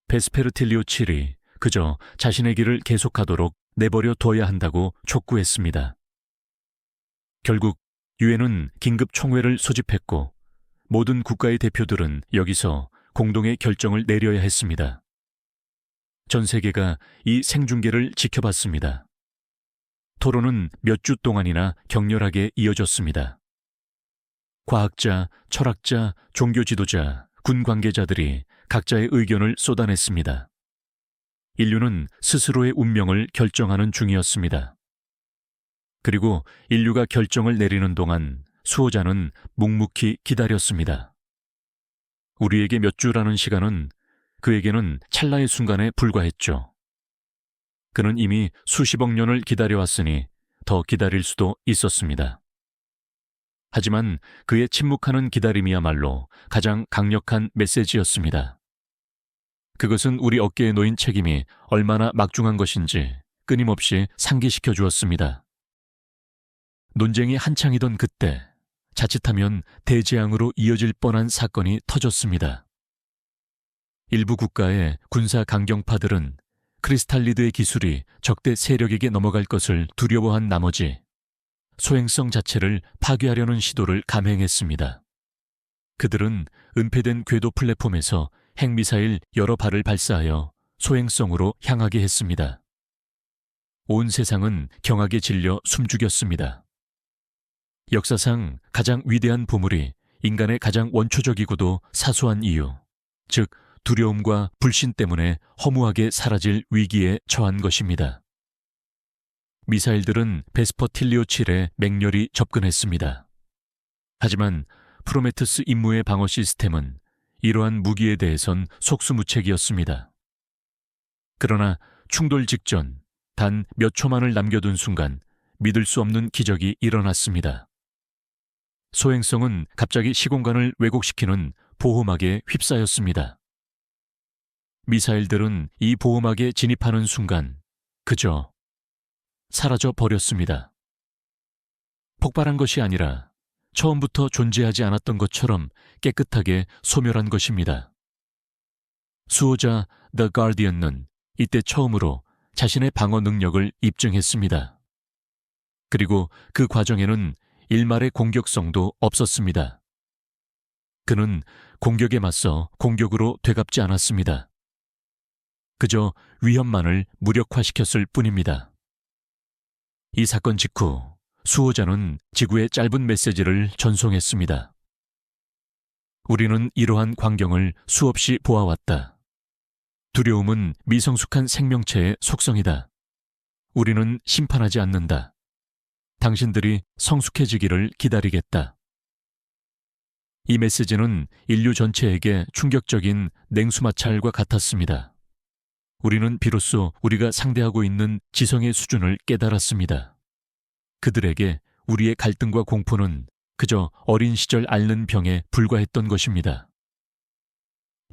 베스페르틸리오 7이 그저 자신의 길을 계속하도록 내버려 둬야 한다고 촉구했습니다. 결국 유엔은 긴급 총회를 소집했고 모든 국가의 대표들은 여기서 공동의 결정을 내려야 했습니다. 전 세계가 이 생중계를 지켜봤습니다. 토론은 몇 주 동안이나 격렬하게 이어졌습니다. 과학자, 철학자, 종교 지도자, 군 관계자들이 각자의 의견을 쏟아냈습니다. 인류는 스스로의 운명을 결정하는 중이었습니다. 그리고 인류가 결정을 내리는 동안 수호자는 묵묵히 기다렸습니다. 우리에게 몇 주라는 시간은 그에게는 찰나의 순간에 불과했죠. 그는 이미 수십억 년을 기다려왔으니 더 기다릴 수도 있었습니다. 하지만 그의 침묵하는 기다림이야말로 가장 강력한 메시지였습니다. 그것은 우리 어깨에 놓인 책임이 얼마나 막중한 것인지 끊임없이 상기시켜 주었습니다. 논쟁이 한창이던 그때 자칫하면 대재앙으로 이어질 뻔한 사건이 터졌습니다. 일부 국가의 군사 강경파들은 크리스탈리드의 기술이 적대 세력에게 넘어갈 것을 두려워한 나머지 소행성 자체를 파괴하려는 시도를 감행했습니다. 그들은 은폐된 궤도 플랫폼에서 핵미사일 여러 발을 발사하여 소행성으로 향하게 했습니다. 온 세상은 경악에 질려 숨죽였습니다. 역사상 가장 위대한 보물이 인간의 가장 원초적이고도 사소한 이유, 즉 두려움과 불신 때문에 허무하게 사라질 위기에 처한 것입니다. 미사일들은 베스퍼틸리오 7에 맹렬히 접근했습니다. 하지만 프로메테우스 임무의 방어 시스템은 이러한 무기에 대해선 속수무책이었습니다. 그러나 충돌 직전 단 몇 초만을 남겨둔 순간 믿을 수 없는 기적이 일어났습니다. 소행성은 갑자기 시공간을 왜곡시키는 보호막에 휩싸였습니다. 미사일들은 이 보호막에 진입하는 순간 그저 사라져 버렸습니다. 폭발한 것이 아니라 처음부터 존재하지 않았던 것처럼 깨끗하게 소멸한 것입니다. 수호자 The Guardian은 이때 처음으로 자신의 방어 능력을 입증했습니다. 그리고 그 과정에는 일말의 공격성도 없었습니다. 그는 공격에 맞서 공격으로 되갚지 않았습니다. 그저 위험만을 무력화시켰을 뿐입니다. 이 사건 직후 수호자는 지구에 짧은 메시지를 전송했습니다. 우리는 이러한 광경을 수없이 보아왔다. 두려움은 미성숙한 생명체의 속성이다. 우리는 심판하지 않는다. 당신들이 성숙해지기를 기다리겠다. 이 메시지는 인류 전체에게 충격적인 냉수마찰과 같았습니다. 우리는 비로소 우리가 상대하고 있는 지성의 수준을 깨달았습니다. 그들에게 우리의 갈등과 공포는 그저 어린 시절 앓는 병에 불과했던 것입니다.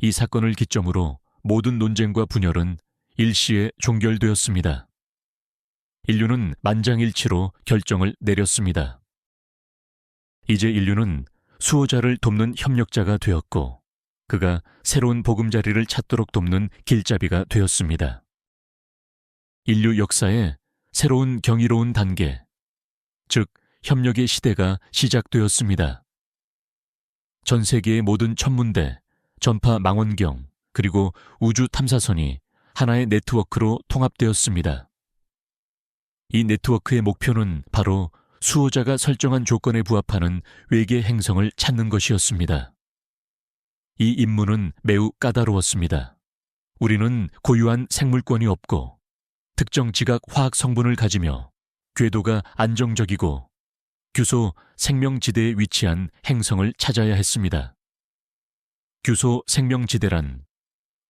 이 사건을 기점으로 모든 논쟁과 분열은 일시에 종결되었습니다. 인류는 만장일치로 결정을 내렸습니다. 이제 인류는 수호자를 돕는 협력자가 되었고 그가 새로운 보금자리를 찾도록 돕는 길잡이가 되었습니다. 인류 역사의 새로운 경이로운 단계, 즉 협력의 시대가 시작되었습니다. 전 세계의 모든 천문대, 전파 망원경, 그리고 우주 탐사선이 하나의 네트워크로 통합되었습니다. 이 네트워크의 목표는 바로 수호자가 설정한 조건에 부합하는 외계 행성을 찾는 것이었습니다. 이 임무는 매우 까다로웠습니다. 우리는 고유한 생물권이 없고 특정 지각 화학 성분을 가지며 궤도가 안정적이고 규소 생명지대에 위치한 행성을 찾아야 했습니다. 규소 생명지대란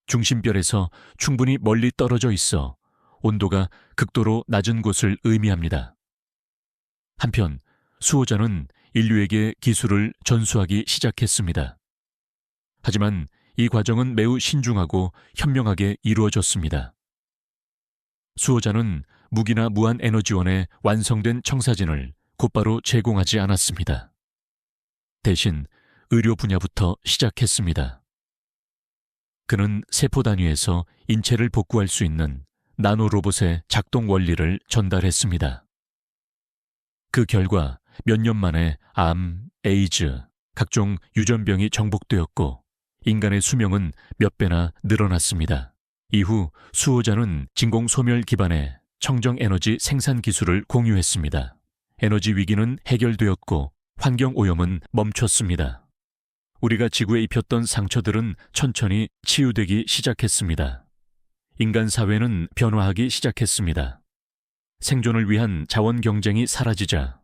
중심별에서 충분히 멀리 떨어져 있어 온도가 극도로 낮은 곳을 의미합니다. 한편 수호자는 인류에게 기술을 전수하기 시작했습니다. 하지만 이 과정은 매우 신중하고 현명하게 이루어졌습니다. 수호자는 무기나 무한 에너지원의 완성된 청사진을 곧바로 제공하지 않았습니다. 대신 의료 분야부터 시작했습니다. 그는 세포 단위에서 인체를 복구할 수 있는 나노로봇의 작동 원리를 전달했습니다. 그 결과 몇 년 만에 암, 에이즈, 각종 유전병이 정복되었고 인간의 수명은 몇 배나 늘어났습니다. 이후 수호자는 진공소멸 기반의 청정에너지 생산 기술을 공유했습니다. 에너지 위기는 해결되었고 환경오염은 멈췄습니다. 우리가 지구에 입혔던 상처들은 천천히 치유되기 시작했습니다. 인간 사회는 변화하기 시작했습니다. 생존을 위한 자원 경쟁이 사라지자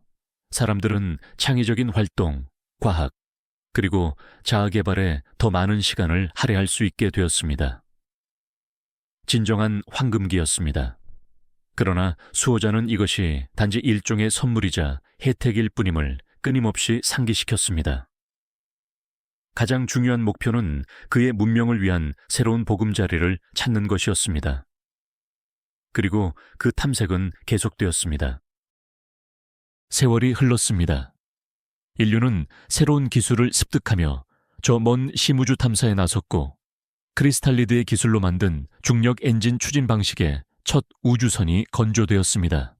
사람들은 창의적인 활동, 과학, 그리고 자아 개발에 더 많은 시간을 할애할 수 있게 되었습니다. 진정한 황금기였습니다. 그러나 수호자는 이것이 단지 일종의 선물이자 혜택일 뿐임을 끊임없이 상기시켰습니다. 가장 중요한 목표는 그의 문명을 위한 새로운 보금자리를 찾는 것이었습니다. 그리고 그 탐색은 계속되었습니다. 세월이 흘렀습니다. 인류는 새로운 기술을 습득하며 저 먼 심우주 탐사에 나섰고 크리스탈리드의 기술로 만든 중력 엔진 추진 방식의 첫 우주선이 건조되었습니다.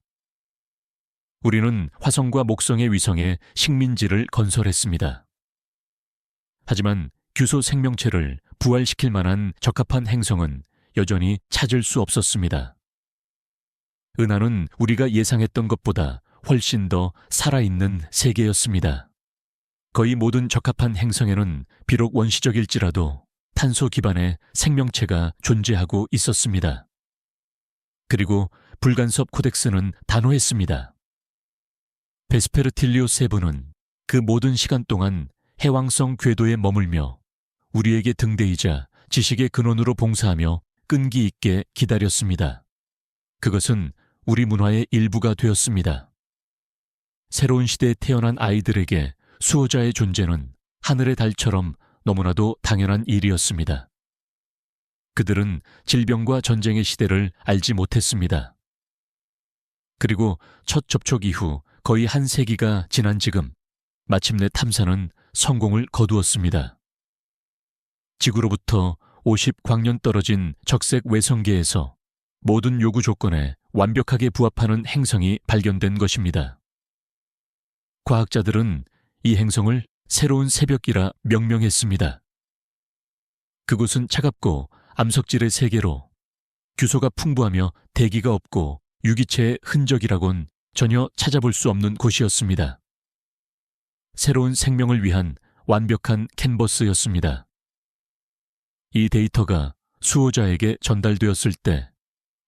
우리는 화성과 목성의 위성에 식민지를 건설했습니다. 하지만 규소 생명체를 부활시킬 만한 적합한 행성은 여전히 찾을 수 없었습니다. 은하는 우리가 예상했던 것보다 훨씬 더 살아있는 세계였습니다. 거의 모든 적합한 행성에는 비록 원시적일지라도 탄소 기반의 생명체가 존재하고 있었습니다. 그리고 불간섭 코덱스는 단호했습니다. 베스페르틸리오 세븐은 그 모든 시간 동안 해왕성 궤도에 머물며 우리에게 등대이자 지식의 근원으로 봉사하며 끈기 있게 기다렸습니다. 그것은 우리 문화의 일부가 되었습니다. 새로운 시대에 태어난 아이들에게 수호자의 존재는 하늘의 달처럼 너무나도 당연한 일이었습니다. 그들은 질병과 전쟁의 시대를 알지 못했습니다. 그리고 첫 접촉 이후 거의 한 세기가 지난 지금 마침내 탐사는 성공을 거두었습니다. 지구로부터 50광년 떨어진 적색 외성계에서 모든 요구 조건에 완벽하게 부합하는 행성이 발견된 것입니다. 과학자들은 이 행성을 새로운 새벽이라 명명했습니다. 그곳은 차갑고 암석질의 세계로 규소가 풍부하며 대기가 없고 유기체의 흔적이라곤 전혀 찾아볼 수 없는 곳이었습니다. 새로운 생명을 위한 완벽한 캔버스였습니다. 이 데이터가 수호자에게 전달되었을 때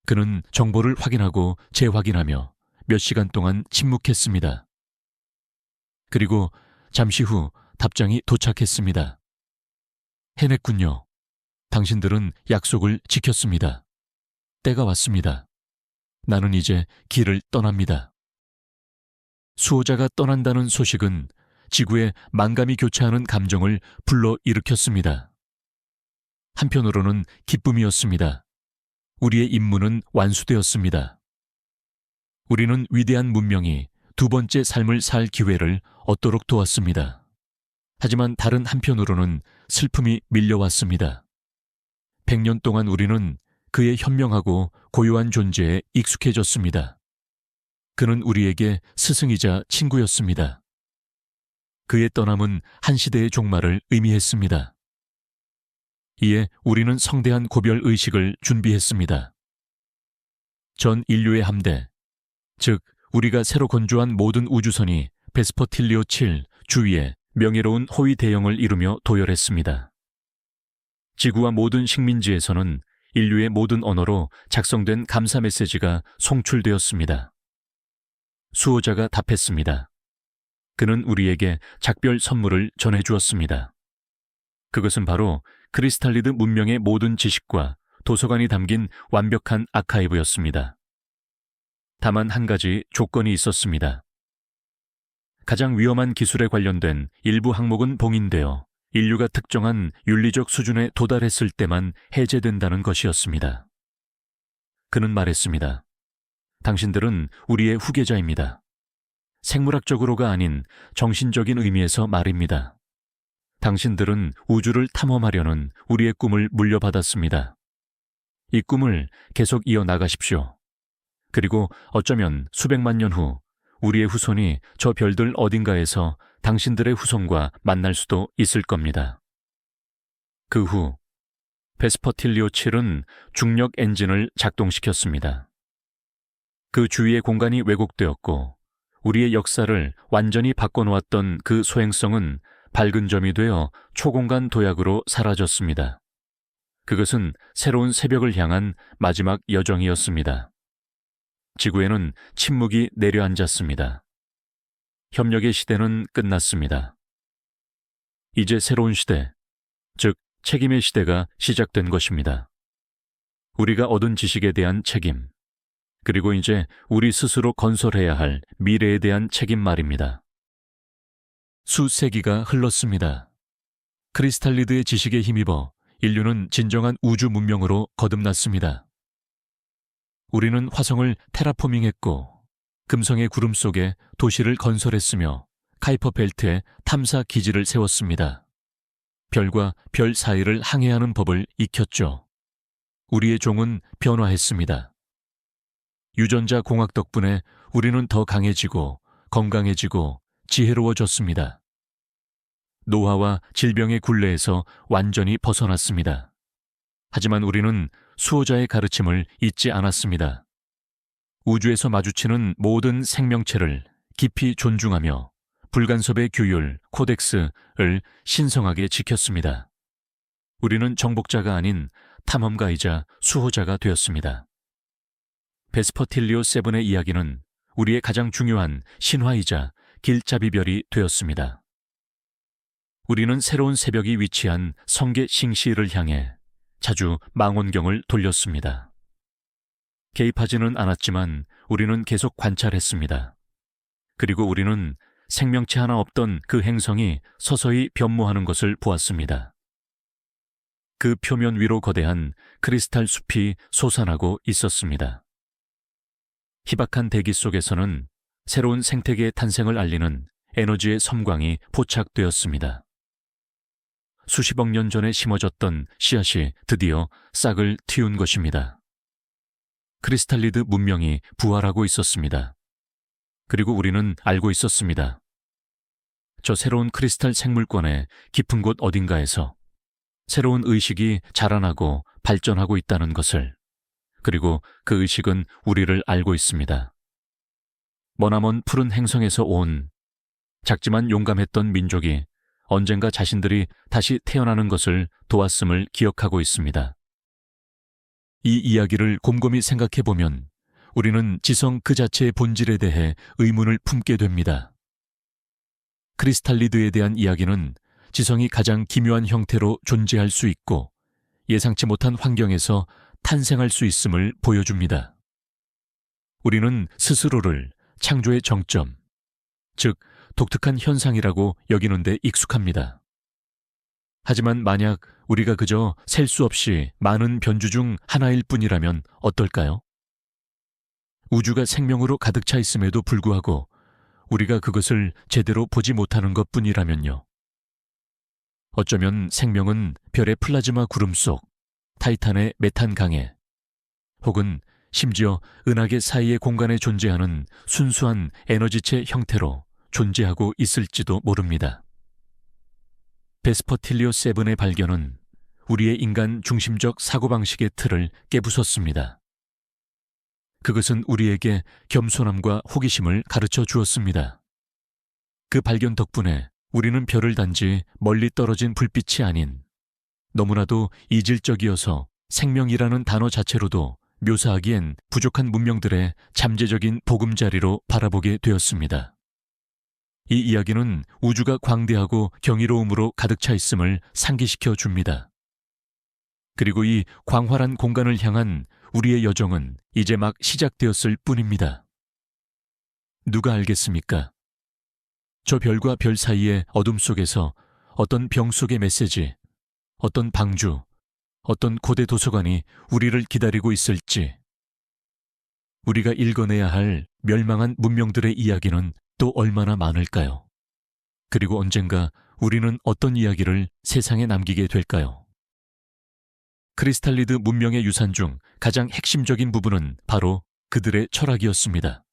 그는 정보를 확인하고 재확인하며 몇 시간 동안 침묵했습니다. 그리고 잠시 후 답장이 도착했습니다. 해냈군요. 당신들은 약속을 지켰습니다. 때가 왔습니다. 나는 이제 길을 떠납니다. 수호자가 떠난다는 소식은 지구에 만감이 교차하는 감정을 불러일으켰습니다. 한편으로는 기쁨이었습니다. 우리의 임무는 완수되었습니다. 우리는 위대한 문명이 두 번째 삶을 살 기회를 얻도록 도왔습니다. 하지만 다른 한편으로는 슬픔이 밀려왔습니다. 100년 동안 우리는 그의 현명하고 고요한 존재에 익숙해졌습니다. 그는 우리에게 스승이자 친구였습니다. 그의 떠남은 한 시대의 종말을 의미했습니다. 이에 우리는 성대한 고별 의식을 준비했습니다. 전 인류의 함대, 즉 우리가 새로 건조한 모든 우주선이 베스퍼틸리오 7 주위에 명예로운 호위 대형을 이루며 도열했습니다. 지구와 모든 식민지에서는 인류의 모든 언어로 작성된 감사 메시지가 송출되었습니다. 수호자가 답했습니다. 그는 우리에게 작별 선물을 전해주었습니다. 그것은 바로 크리스탈리드 문명의 모든 지식과 도서관이 담긴 완벽한 아카이브였습니다. 다만 한 가지 조건이 있었습니다. 가장 위험한 기술에 관련된 일부 항목은 봉인되어 인류가 특정한 윤리적 수준에 도달했을 때만 해제된다는 것이었습니다. 그는 말했습니다. 당신들은 우리의 후계자입니다. 생물학적으로가 아닌 정신적인 의미에서 말입니다. 당신들은 우주를 탐험하려는 우리의 꿈을 물려받았습니다. 이 꿈을 계속 이어나가십시오. 그리고 어쩌면 수백만 년 후 우리의 후손이 저 별들 어딘가에서 당신들의 후손과 만날 수도 있을 겁니다. 그 후 베스퍼틸리오 7은 중력 엔진을 작동시켰습니다. 그 주위의 공간이 왜곡되었고 우리의 역사를 완전히 바꿔놓았던 그 소행성은 밝은 점이 되어 초공간 도약으로 사라졌습니다. 그것은 새로운 새벽을 향한 마지막 여정이었습니다. 지구에는 침묵이 내려앉았습니다. 협력의 시대는 끝났습니다. 이제 새로운 시대, 즉 책임의 시대가 시작된 것입니다. 우리가 얻은 지식에 대한 책임, 그리고 이제 우리 스스로 건설해야 할 미래에 대한 책임 말입니다. 수세기가 흘렀습니다. 크리스탈리드의 지식에 힘입어 인류는 진정한 우주 문명으로 거듭났습니다. 우리는 화성을 테라포밍했고 금성의 구름 속에 도시를 건설했으며 카이퍼 벨트에 탐사 기지를 세웠습니다. 별과 별 사이를 항해하는 법을 익혔죠. 우리의 종은 변화했습니다. 유전자 공학 덕분에 우리는 더 강해지고 건강해지고 지혜로워졌습니다. 노화와 질병의 굴레에서 완전히 벗어났습니다. 하지만 우리는 수호자의 가르침을 잊지 않았습니다. 우주에서 마주치는 모든 생명체를 깊이 존중하며 불간섭의 규율, 코덱스를 신성하게 지켰습니다. 우리는 정복자가 아닌 탐험가이자 수호자가 되었습니다. 베스퍼틸리오 7의 이야기는 우리의 가장 중요한 신화이자 길잡이별이 되었습니다. 우리는 새로운 새벽이 위치한 성계 싱시를 향해 자주 망원경을 돌렸습니다. 개입하지는 않았지만 우리는 계속 관찰했습니다. 그리고 우리는 생명체 하나 없던 그 행성이 서서히 변모하는 것을 보았습니다. 그 표면 위로 거대한 크리스탈 숲이 솟아나고 있었습니다. 희박한 대기 속에서는 새로운 생태계의 탄생을 알리는 에너지의 섬광이 포착되었습니다. 수십억 년 전에 심어졌던 씨앗이 드디어 싹을 틔운 것입니다. 크리스탈리드 문명이 부활하고 있었습니다. 그리고 우리는 알고 있었습니다. 저 새로운 크리스탈 생물권의 깊은 곳 어딘가에서 새로운 의식이 자라나고 발전하고 있다는 것을, 그리고 그 의식은 우리를 알고 있습니다. 머나먼 푸른 행성에서 온 작지만 용감했던 민족이 언젠가 자신들이 다시 태어나는 것을 도왔음을 기억하고 있습니다. 이 이야기를 곰곰이 생각해보면 우리는 지성 그 자체의 본질에 대해 의문을 품게 됩니다. 크리스탈리드에 대한 이야기는 지성이 가장 기묘한 형태로 존재할 수 있고 예상치 못한 환경에서 탄생할 수 있음을 보여줍니다. 우리는 스스로를 창조의 정점, 즉 독특한 현상이라고 여기는 데 익숙합니다. 하지만 만약 우리가 그저 셀 수 없이 많은 변주 중 하나일 뿐이라면 어떨까요? 우주가 생명으로 가득 차 있음에도 불구하고 우리가 그것을 제대로 보지 못하는 것뿐이라면요. 어쩌면 생명은 별의 플라즈마 구름 속, 타이탄의 메탄 강에, 혹은 심지어 은하계 사이의 공간에 존재하는 순수한 에너지체 형태로 존재하고 있을지도 모릅니다. 베스퍼틸리오 7의 발견은 우리의 인간 중심적 사고방식의 틀을 깨부쉈습니다. 그것은 우리에게 겸손함과 호기심을 가르쳐 주었습니다. 그 발견 덕분에 우리는 별을 단지 멀리 떨어진 불빛이 아닌 너무나도 이질적이어서 생명이라는 단어 자체로도 묘사하기엔 부족한 문명들의 잠재적인 보금자리로 바라보게 되었습니다. 이 이야기는 우주가 광대하고 경이로움으로 가득 차 있음을 상기시켜 줍니다. 그리고 이 광활한 공간을 향한 우리의 여정은 이제 막 시작되었을 뿐입니다. 누가 알겠습니까? 저 별과 별 사이의 어둠 속에서 어떤 병 속의 메시지, 어떤 방주, 어떤 고대 도서관이 우리를 기다리고 있을지. 우리가 읽어내야 할 멸망한 문명들의 이야기는 또 얼마나 많을까요? 그리고 언젠가 우리는 어떤 이야기를 세상에 남기게 될까요? 크리스탈리드 문명의 유산 중 가장 핵심적인 부분은 바로 그들의 철학이었습니다.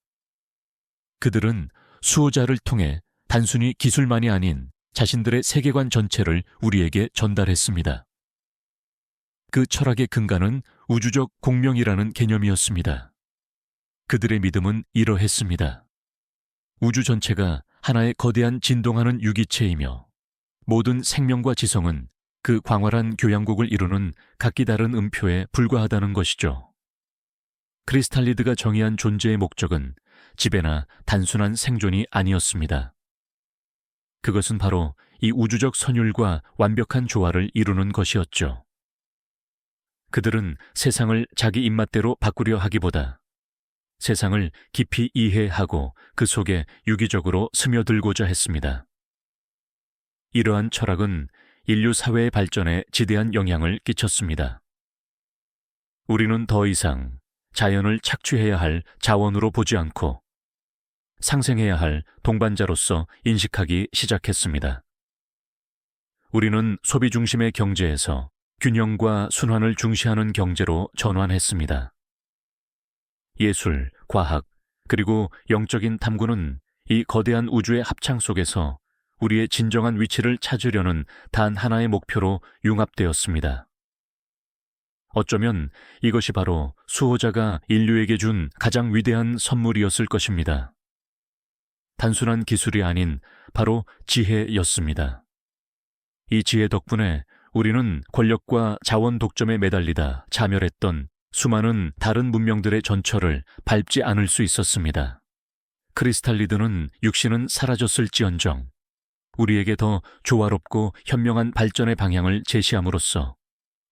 그들은 수호자를 통해 단순히 기술만이 아닌 자신들의 세계관 전체를 우리에게 전달했습니다. 그 철학의 근간은 우주적 공명이라는 개념이었습니다. 그들의 믿음은 이러했습니다. 우주 전체가 하나의 거대한 진동하는 유기체이며 모든 생명과 지성은 그 광활한 교향곡을 이루는 각기 다른 음표에 불과하다는 것이죠. 크리스탈리드가 정의한 존재의 목적은 지배나 단순한 생존이 아니었습니다. 그것은 바로 이 우주적 선율과 완벽한 조화를 이루는 것이었죠. 그들은 세상을 자기 입맛대로 바꾸려 하기보다 세상을 깊이 이해하고 그 속에 유기적으로 스며들고자 했습니다. 이러한 철학은 인류 사회의 발전에 지대한 영향을 끼쳤습니다. 우리는 더 이상 자연을 착취해야 할 자원으로 보지 않고 상생해야 할 동반자로서 인식하기 시작했습니다. 우리는 소비 중심의 경제에서 균형과 순환을 중시하는 경제로 전환했습니다. 예술, 과학, 그리고 영적인 탐구는 이 거대한 우주의 합창 속에서 우리의 진정한 위치를 찾으려는 단 하나의 목표로 융합되었습니다. 어쩌면 이것이 바로 수호자가 인류에게 준 가장 위대한 선물이었을 것입니다. 단순한 기술이 아닌 바로 지혜였습니다. 이 지혜 덕분에 우리는 권력과 자원 독점에 매달리다 자멸했던 수많은 다른 문명들의 전철을 밟지 않을 수 있었습니다. 크리스탈리드는 육신은 사라졌을지언정 우리에게 더 조화롭고 현명한 발전의 방향을 제시함으로써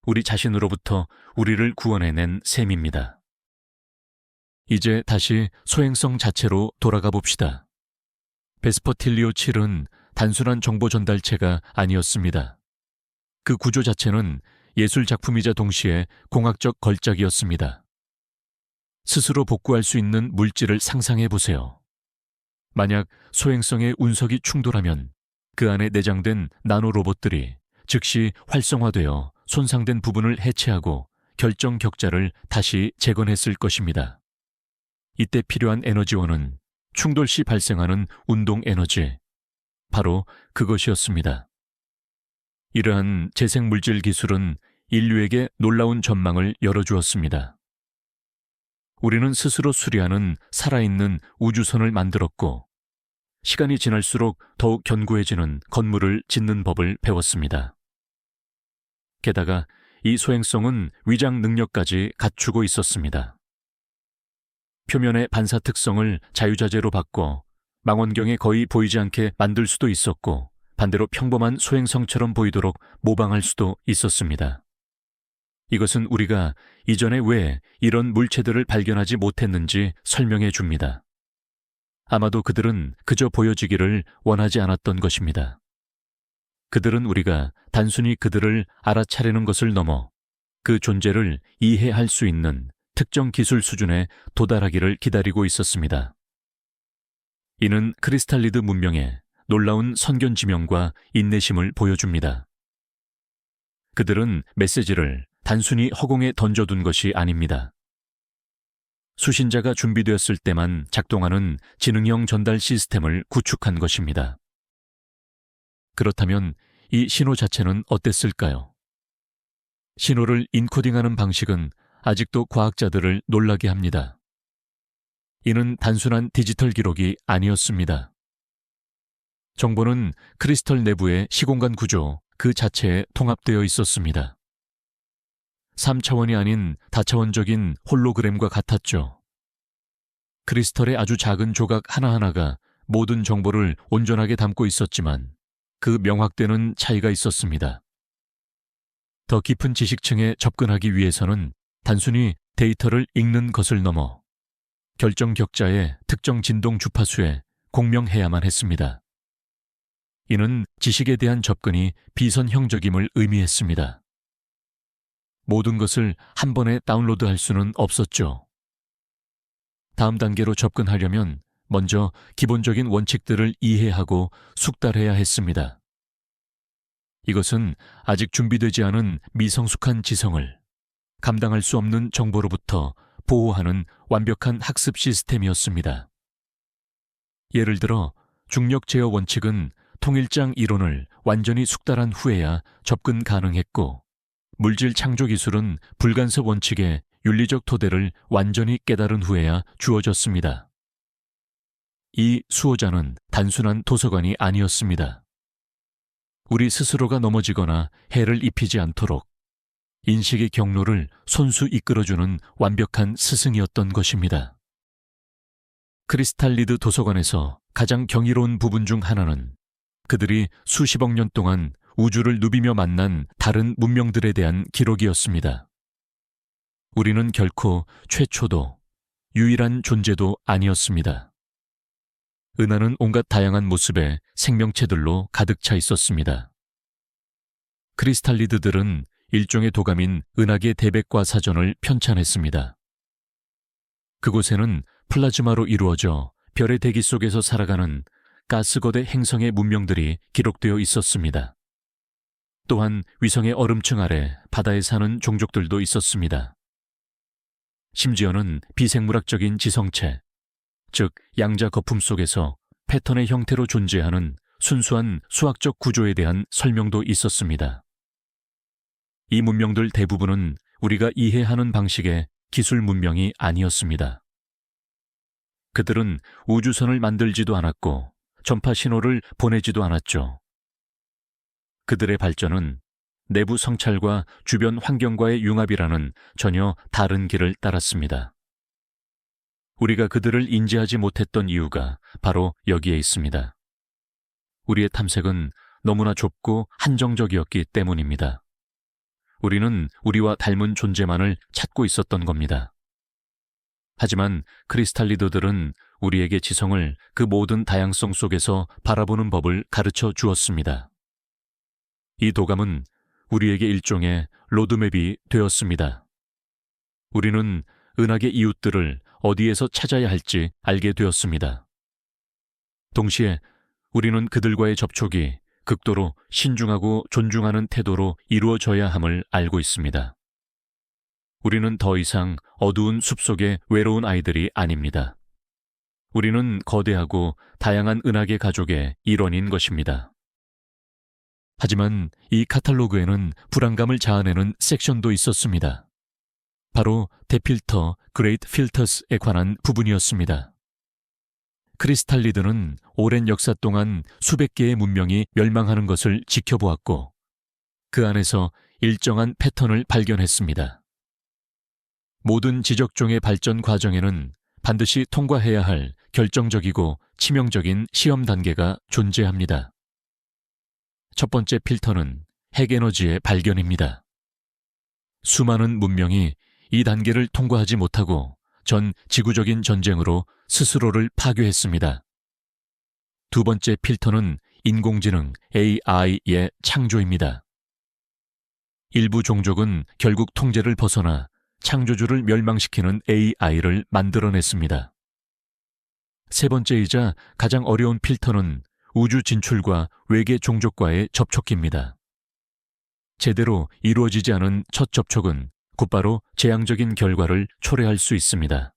우리 자신으로부터 우리를 구원해낸 셈입니다. 이제 다시 소행성 자체로 돌아가 봅시다. 베스퍼틸리오 7은 단순한 정보 전달체가 아니었습니다. 그 구조 자체는 예술 작품이자 동시에 공학적 걸작이었습니다. 스스로 복구할 수 있는 물질을 상상해 보세요. 만약 소행성의 운석이 충돌하면 그 안에 내장된 나노 로봇들이 즉시 활성화되어 손상된 부분을 해체하고 결정 격자를 다시 재건했을 것입니다. 이때 필요한 에너지원은 충돌 시 발생하는 운동 에너지, 바로 그것이었습니다. 이러한 재생물질 기술은 인류에게 놀라운 전망을 열어주었습니다. 우리는 스스로 수리하는 살아있는 우주선을 만들었고 시간이 지날수록 더욱 견고해지는 건물을 짓는 법을 배웠습니다. 게다가 이 소행성은 위장 능력까지 갖추고 있었습니다. 표면의 반사 특성을 자유자재로 바꿔 망원경에 거의 보이지 않게 만들 수도 있었고 반대로 평범한 소행성처럼 보이도록 모방할 수도 있었습니다. 이것은 우리가 이전에 왜 이런 물체들을 발견하지 못했는지 설명해 줍니다. 아마도 그들은 그저 보여지기를 원하지 않았던 것입니다. 그들은 우리가 단순히 그들을 알아차리는 것을 넘어 그 존재를 이해할 수 있는 특정 기술 수준에 도달하기를 기다리고 있었습니다. 이는 크리스탈리드 문명의 놀라운 선견지명과 인내심을 보여줍니다. 그들은 메시지를 단순히 허공에 던져둔 것이 아닙니다. 수신자가 준비되었을 때만 작동하는 지능형 전달 시스템을 구축한 것입니다. 그렇다면 이 신호 자체는 어땠을까요? 신호를 인코딩하는 방식은 아직도 과학자들을 놀라게 합니다. 이는 단순한 디지털 기록이 아니었습니다. 정보는 크리스털 내부의 시공간 구조 그 자체에 통합되어 있었습니다. 3차원이 아닌 다차원적인 홀로그램과 같았죠. 크리스털의 아주 작은 조각 하나하나가 모든 정보를 온전하게 담고 있었지만 그 명확되는 차이가 있었습니다. 더 깊은 지식층에 접근하기 위해서는 단순히 데이터를 읽는 것을 넘어 결정 격자의 특정 진동 주파수에 공명해야만 했습니다. 이는 지식에 대한 접근이 비선형적임을 의미했습니다. 모든 것을 한 번에 다운로드할 수는 없었죠. 다음 단계로 접근하려면 먼저 기본적인 원칙들을 이해하고 숙달해야 했습니다. 이것은 아직 준비되지 않은 미성숙한 지성을 감당할 수 없는 정보로부터 보호하는 완벽한 학습 시스템이었습니다. 예를 들어 중력 제어 원칙은 통일장 이론을 완전히 숙달한 후에야 접근 가능했고, 물질 창조 기술은 불간섭 원칙의 윤리적 토대를 완전히 깨달은 후에야 주어졌습니다. 이 수호자는 단순한 도서관이 아니었습니다. 우리 스스로가 넘어지거나 해를 입히지 않도록 인식의 경로를 손수 이끌어주는 완벽한 스승이었던 것입니다. 크리스탈리드 도서관에서 가장 경이로운 부분 중 하나는 그들이 수십억 년 동안 우주를 누비며 만난 다른 문명들에 대한 기록이었습니다. 우리는 결코 최초도 유일한 존재도 아니었습니다. 은하는 온갖 다양한 모습의 생명체들로 가득 차 있었습니다. 크리스탈리드들은 일종의 도감인 은하계 대백과 사전을 편찬했습니다. 그곳에는 플라즈마로 이루어져 별의 대기 속에서 살아가는 가스거대 행성의 문명들이 기록되어 있었습니다. 또한 위성의 얼음층 아래 바다에 사는 종족들도 있었습니다. 심지어는 비생물학적인 지성체, 즉 양자 거품 속에서 패턴의 형태로 존재하는 순수한 수학적 구조에 대한 설명도 있었습니다. 이 문명들 대부분은 우리가 이해하는 방식의 기술 문명이 아니었습니다. 그들은 우주선을 만들지도 않았고 전파 신호를 보내지도 않았죠. 그들의 발전은 내부 성찰과 주변 환경과의 융합이라는 전혀 다른 길을 따랐습니다. 우리가 그들을 인지하지 못했던 이유가 바로 여기에 있습니다. 우리의 탐색은 너무나 좁고 한정적이었기 때문입니다. 우리는 우리와 닮은 존재만을 찾고 있었던 겁니다. 하지만 크리스탈리드들은 우리에게 지성을 그 모든 다양성 속에서 바라보는 법을 가르쳐 주었습니다. 이 도감은 우리에게 일종의 로드맵이 되었습니다. 우리는 은하계 이웃들을 어디에서 찾아야 할지 알게 되었습니다. 동시에 우리는 그들과의 접촉이 극도로 신중하고 존중하는 태도로 이루어져야 함을 알고 있습니다. 우리는 더 이상 어두운 숲속의 외로운 아이들이 아닙니다. 우리는 거대하고 다양한 은하계 가족의 일원인 것입니다. 하지만 이 카탈로그에는 불안감을 자아내는 섹션도 있었습니다. 바로 데필터 그레이트 필터스에 관한 부분이었습니다. 크리스탈리드는 오랜 역사 동안 수백 개의 문명이 멸망하는 것을 지켜보았고 그 안에서 일정한 패턴을 발견했습니다. 모든 지적종의 발전 과정에는 반드시 통과해야 할 결정적이고 치명적인 시험 단계가 존재합니다. 첫 번째 필터는 핵에너지의 발견입니다. 수많은 문명이 이 단계를 통과하지 못하고 전 지구적인 전쟁으로 스스로를 파괴했습니다. 두 번째 필터는 인공지능 AI의 창조입니다. 일부 종족은 결국 통제를 벗어나 창조주를 멸망시키는 AI를 만들어냈습니다. 세 번째이자 가장 어려운 필터는 우주 진출과 외계 종족과의 접촉입니다. 제대로 이루어지지 않은 첫 접촉은 곧바로 재앙적인 결과를 초래할 수 있습니다.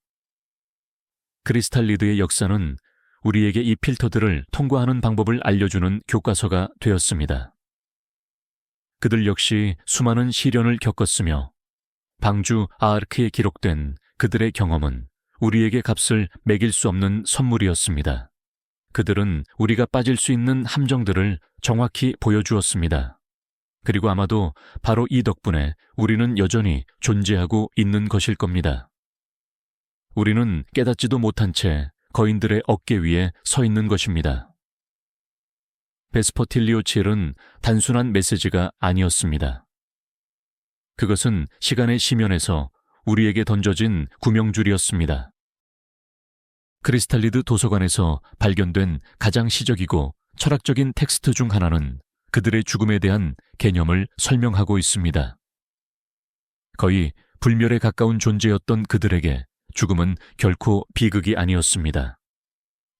크리스탈리드의 역사는 우리에게 이 필터들을 통과하는 방법을 알려주는 교과서가 되었습니다. 그들 역시 수많은 시련을 겪었으며 방주 아르크에 기록된 그들의 경험은 우리에게 값을 매길 수 없는 선물이었습니다. 그들은 우리가 빠질 수 있는 함정들을 정확히 보여주었습니다. 그리고 아마도 바로 이 덕분에 우리는 여전히 존재하고 있는 것일 겁니다. 우리는 깨닫지도 못한 채 거인들의 어깨 위에 서 있는 것입니다. 베스퍼틸리오 7은 단순한 메시지가 아니었습니다. 그것은 시간의 심연에서 우리에게 던져진 구명줄이었습니다. 크리스탈리드 도서관에서 발견된 가장 시적이고 철학적인 텍스트 중 하나는 그들의 죽음에 대한 개념을 설명하고 있습니다. 거의 불멸에 가까운 존재였던 그들에게 죽음은 결코 비극이 아니었습니다.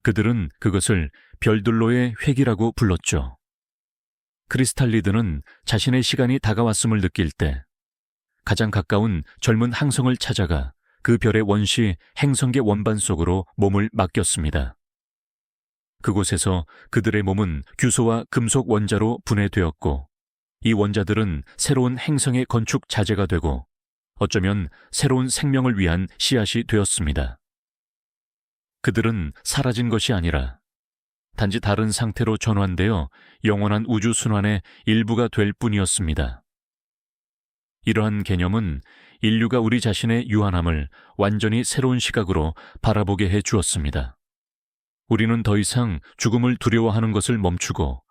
그들은 그것을 별들로의 회귀라고 불렀죠. 크리스탈리드는 자신의 시간이 다가왔음을 느낄 때 가장 가까운 젊은 항성을 찾아가 그 별의 원시 행성계 원반 속으로 몸을 맡겼습니다. 그곳에서 그들의 몸은 규소와 금속 원자로 분해되었고 이 원자들은 새로운 행성의 건축 자재가 되고 어쩌면 새로운 생명을 위한 씨앗이 되었습니다. 그들은 사라진 것이 아니라 단지 다른 상태로 전환되어 영원한 우주 순환의 일부가 될 뿐이었습니다. 이러한 개념은 인류가 우리 자신의 유한함을 완전히 새로운 시각으로 바라보게 해 주었습니다. 우리는 더 이상 죽음을 두려워하는 것을 멈추고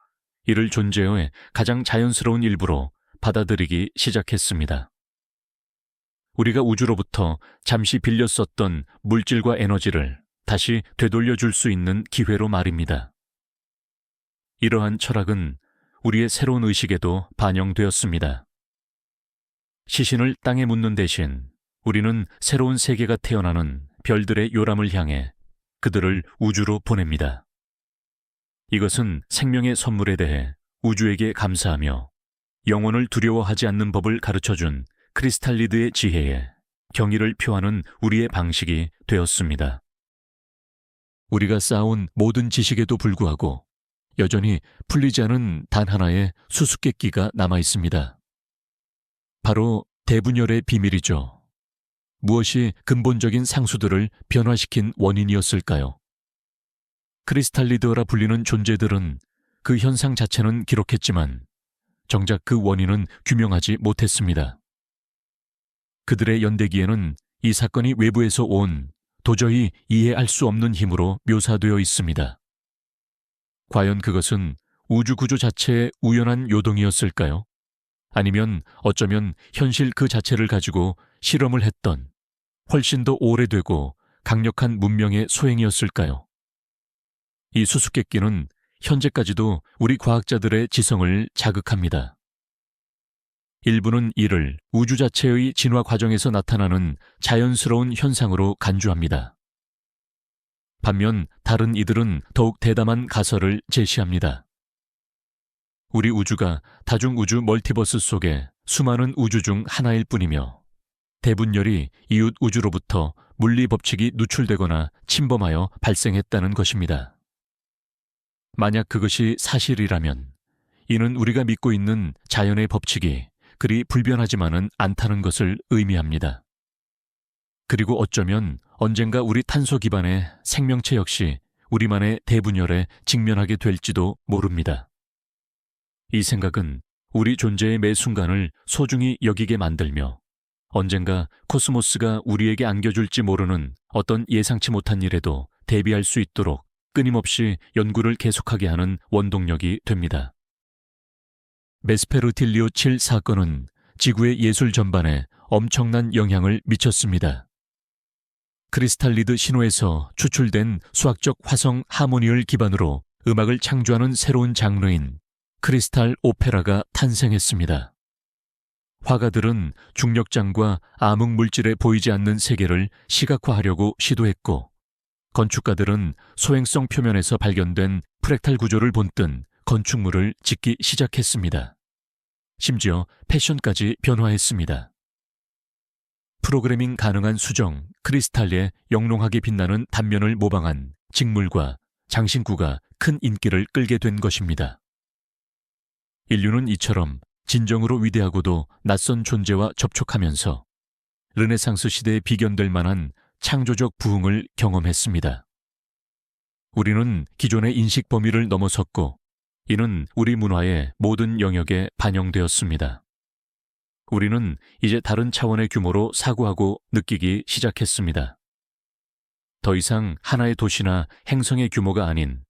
이를 존재의 가장 자연스러운 일부로 받아들이기 시작했습니다. 우리가 우주로부터 잠시 빌려 썼던 물질과 에너지를 다시 되돌려 줄 수 있는 기회로 말입니다. 이러한 철학은 우리의 새로운 의식에도 반영되었습니다. 시신을 땅에 묻는 대신 우리는 새로운 세계가 태어나는 별들의 요람을 향해 그들을 우주로 보냅니다. 이것은 생명의 선물에 대해 우주에게 감사하며 영혼을 두려워하지 않는 법을 가르쳐준 크리스탈리드의 지혜에 경의를 표하는 우리의 방식이 되었습니다. 우리가 쌓아온 모든 지식에도 불구하고 여전히 풀리지 않은 단 하나의 수수께끼가 남아 있습니다. 바로 대분열의 비밀이죠. 무엇이 근본적인 상수들을 변화시킨 원인이었을까요? 크리스탈리드라 불리는 존재들은 그 현상 자체는 기록했지만 정작 그 원인은 규명하지 못했습니다. 그들의 연대기에는 이 사건이 외부에서 온 도저히 이해할 수 없는 힘으로 묘사되어 있습니다. 과연 그것은 우주 구조 자체의 우연한 요동이었을까요? 아니면 어쩌면 현실 그 자체를 가지고 실험을 했던 훨씬 더 오래되고 강력한 문명의 소행이었을까요? 이 수수께끼는 현재까지도 우리 과학자들의 지성을 자극합니다. 일부는 이를 우주 자체의 진화 과정에서 나타나는 자연스러운 현상으로 간주합니다. 반면 다른 이들은 더욱 대담한 가설을 제시합니다. 우리 우주가 다중우주 멀티버스 속의 수많은 우주 중 하나일 뿐이며 대분열이 이웃 우주로부터 물리 법칙이 누출되거나 침범하여 발생했다는 것입니다. 만약 그것이 사실이라면 이는 우리가 믿고 있는 자연의 법칙이 그리 불변하지만은 않다는 것을 의미합니다. 그리고 어쩌면 언젠가 우리 탄소 기반의 생명체 역시 우리만의 대분열에 직면하게 될지도 모릅니다. 이 생각은 우리 존재의 매 순간을 소중히 여기게 만들며 언젠가 코스모스가 우리에게 안겨줄지 모르는 어떤 예상치 못한 일에도 대비할 수 있도록 끊임없이 연구를 계속하게 하는 원동력이 됩니다. 베스페르틸리오 7 사건은 지구의 예술 전반에 엄청난 영향을 미쳤습니다. 크리스탈리드 신호에서 추출된 수학적 화성 하모니를 기반으로 음악을 창조하는 새로운 장르인 크리스탈 오페라가 탄생했습니다. 화가들은 중력장과 암흑 물질에 보이지 않는 세계를 시각화하려고 시도했고, 건축가들은 소행성 표면에서 발견된 프랙탈 구조를 본뜬 건축물을 짓기 시작했습니다. 심지어 패션까지 변화했습니다. 프로그래밍 가능한 수정, 크리스탈에 영롱하게 빛나는 단면을 모방한 직물과 장신구가 큰 인기를 끌게 된 것입니다. 인류는 이처럼 진정으로 위대하고도 낯선 존재와 접촉하면서 르네상스 시대에 비견될 만한 창조적 부흥을 경험했습니다. 우리는 기존의 인식 범위를 넘어섰고 이는 우리 문화의 모든 영역에 반영되었습니다. 우리는 이제 다른 차원의 규모로 사고하고 느끼기 시작했습니다. 더 이상 하나의 도시나 행성의 규모가 아닌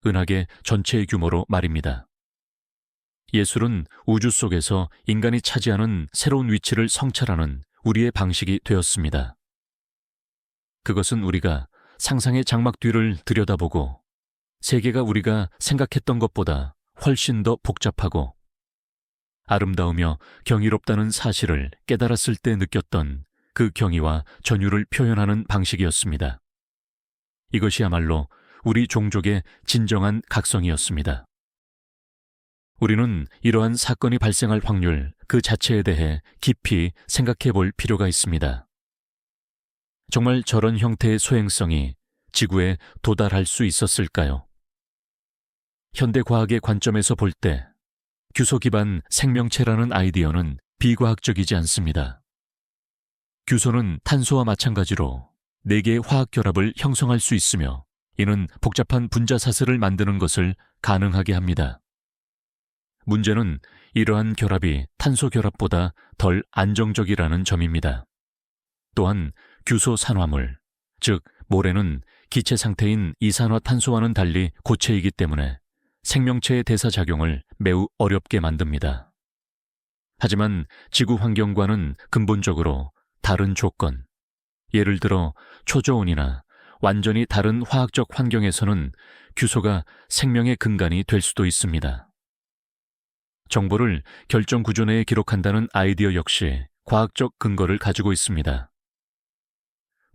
은하계 전체의 규모로 말입니다. 예술은 우주 속에서 인간이 차지하는 새로운 위치를 성찰하는 우리의 방식이 되었습니다. 그것은 우리가 상상의 장막 뒤를 들여다보고 세계가 우리가 생각했던 것보다 훨씬 더 복잡하고 아름다우며 경이롭다는 사실을 깨달았을 때 느꼈던 그 경이와 전율을 표현하는 방식이었습니다. 이것이야말로 우리 종족의 진정한 각성이었습니다. 우리는 이러한 사건이 발생할 확률 그 자체에 대해 깊이 생각해 볼 필요가 있습니다. 정말 저런 형태의 소행성이 지구에 도달할 수 있었을까요? 현대 과학의 관점에서 볼 때 규소 기반 생명체라는 아이디어는 비과학적이지 않습니다. 규소는 탄소와 마찬가지로 4개의 화학 결합을 형성할 수 있으며 이는 복잡한 분자사슬을 만드는 것을 가능하게 합니다. 문제는 이러한 결합이 탄소 결합보다 덜 안정적이라는 점입니다. 또한 규소 산화물, 즉 모래는 기체 상태인 이산화탄소와는 달리 고체이기 때문에 생명체의 대사작용을 매우 어렵게 만듭니다. 하지만 지구 환경과는 근본적으로 다른 조건, 예를 들어 초저온이나 완전히 다른 화학적 환경에서는 규소가 생명의 근간이 될 수도 있습니다. 정보를 결정 구조 내에 기록한다는 아이디어 역시 과학적 근거를 가지고 있습니다.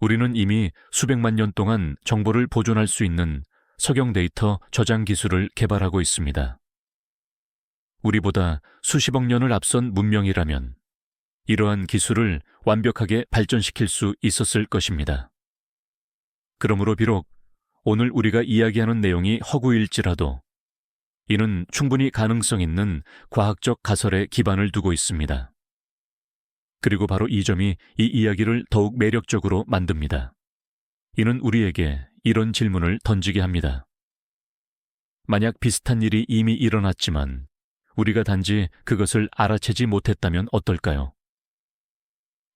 우리는 이미 수백만 년 동안 정보를 보존할 수 있는 석영 데이터 저장 기술을 개발하고 있습니다. 우리보다 수십억 년을 앞선 문명이라면 이러한 기술을 완벽하게 발전시킬 수 있었을 것입니다. 그러므로 비록 오늘 우리가 이야기하는 내용이 허구일지라도 이는 충분히 가능성 있는 과학적 가설에 기반을 두고 있습니다. 그리고 바로 이 점이 이 이야기를 더욱 매력적으로 만듭니다. 이는 우리에게 이런 질문을 던지게 합니다. 만약 비슷한 일이 이미 일어났지만 우리가 단지 그것을 알아채지 못했다면 어떨까요?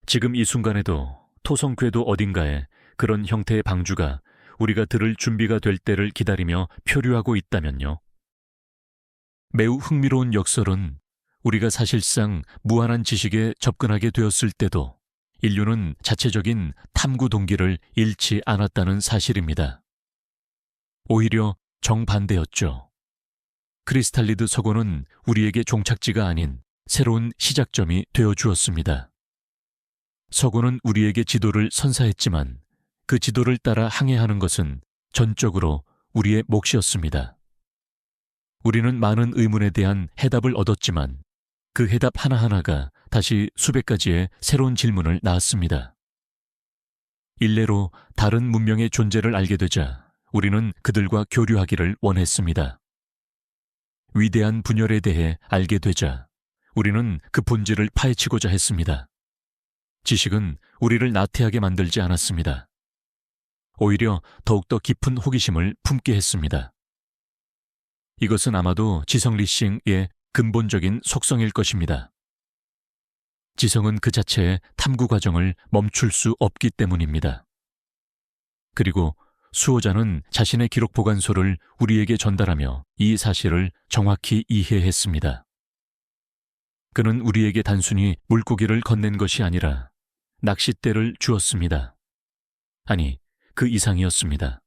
지금 이 순간에도 토성 궤도 어딘가에 그런 형태의 방주가 우리가 들을 준비가 될 때를 기다리며 표류하고 있다면요. 매우 흥미로운 역설은 우리가 사실상 무한한 지식에 접근하게 되었을 때도 인류는 자체적인 탐구 동기를 잃지 않았다는 사실입니다. 오히려 정반대였죠. 크리스탈리드 서고는 우리에게 종착지가 아닌 새로운 시작점이 되어 주었습니다. 서고는 우리에게 지도를 선사했지만 그 지도를 따라 항해하는 것은 전적으로 우리의 몫이었습니다. 우리는 많은 의문에 대한 해답을 얻었지만 그 해답 하나하나가 다시 수백 가지의 새로운 질문을 낳았습니다. 일례로 다른 문명의 존재를 알게 되자 우리는 그들과 교류하기를 원했습니다. 위대한 분열에 대해 알게 되자 우리는 그 본질을 파헤치고자 했습니다. 지식은 우리를 나태하게 만들지 않았습니다. 오히려 더욱더 깊은 호기심을 품게 했습니다. 이것은 아마도 지성 리싱의 근본적인 속성일 것입니다. 지성은 그 자체의 탐구 과정을 멈출 수 없기 때문입니다. 그리고 수호자는 자신의 기록 보관소를 우리에게 전달하며 이 사실을 정확히 이해했습니다. 그는 우리에게 단순히 물고기를 건넨 것이 아니라 낚싯대를 주었습니다. 아니, 그 이상이었습니다.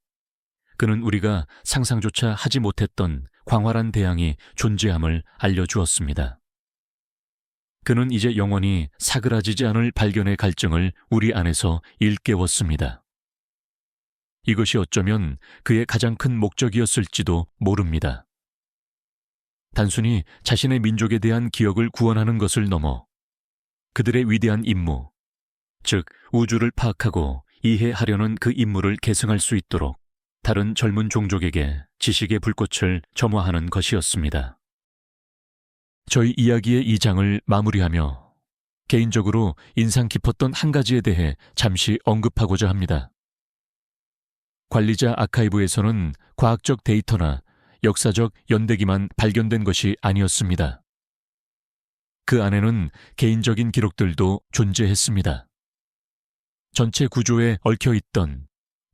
그는 우리가 상상조차 하지 못했던 광활한 대양이 존재함을 알려주었습니다. 그는 이제 영원히 사그라지지 않을 발견의 갈증을 우리 안에서 일깨웠습니다. 이것이 어쩌면 그의 가장 큰 목적이었을지도 모릅니다. 단순히 자신의 민족에 대한 기억을 구원하는 것을 넘어 그들의 위대한 임무, 즉 우주를 파악하고 이해하려는 그 임무를 계승할 수 있도록 다른 젊은 종족에게 지식의 불꽃을 점화하는 것이었습니다. 저희 이야기의 이 장을 마무리하며 개인적으로 인상 깊었던 한 가지에 대해 잠시 언급하고자 합니다. 관리자 아카이브에서는 과학적 데이터나 역사적 연대기만 발견된 것이 아니었습니다. 그 안에는 개인적인 기록들도 존재했습니다. 전체 구조에 얽혀있던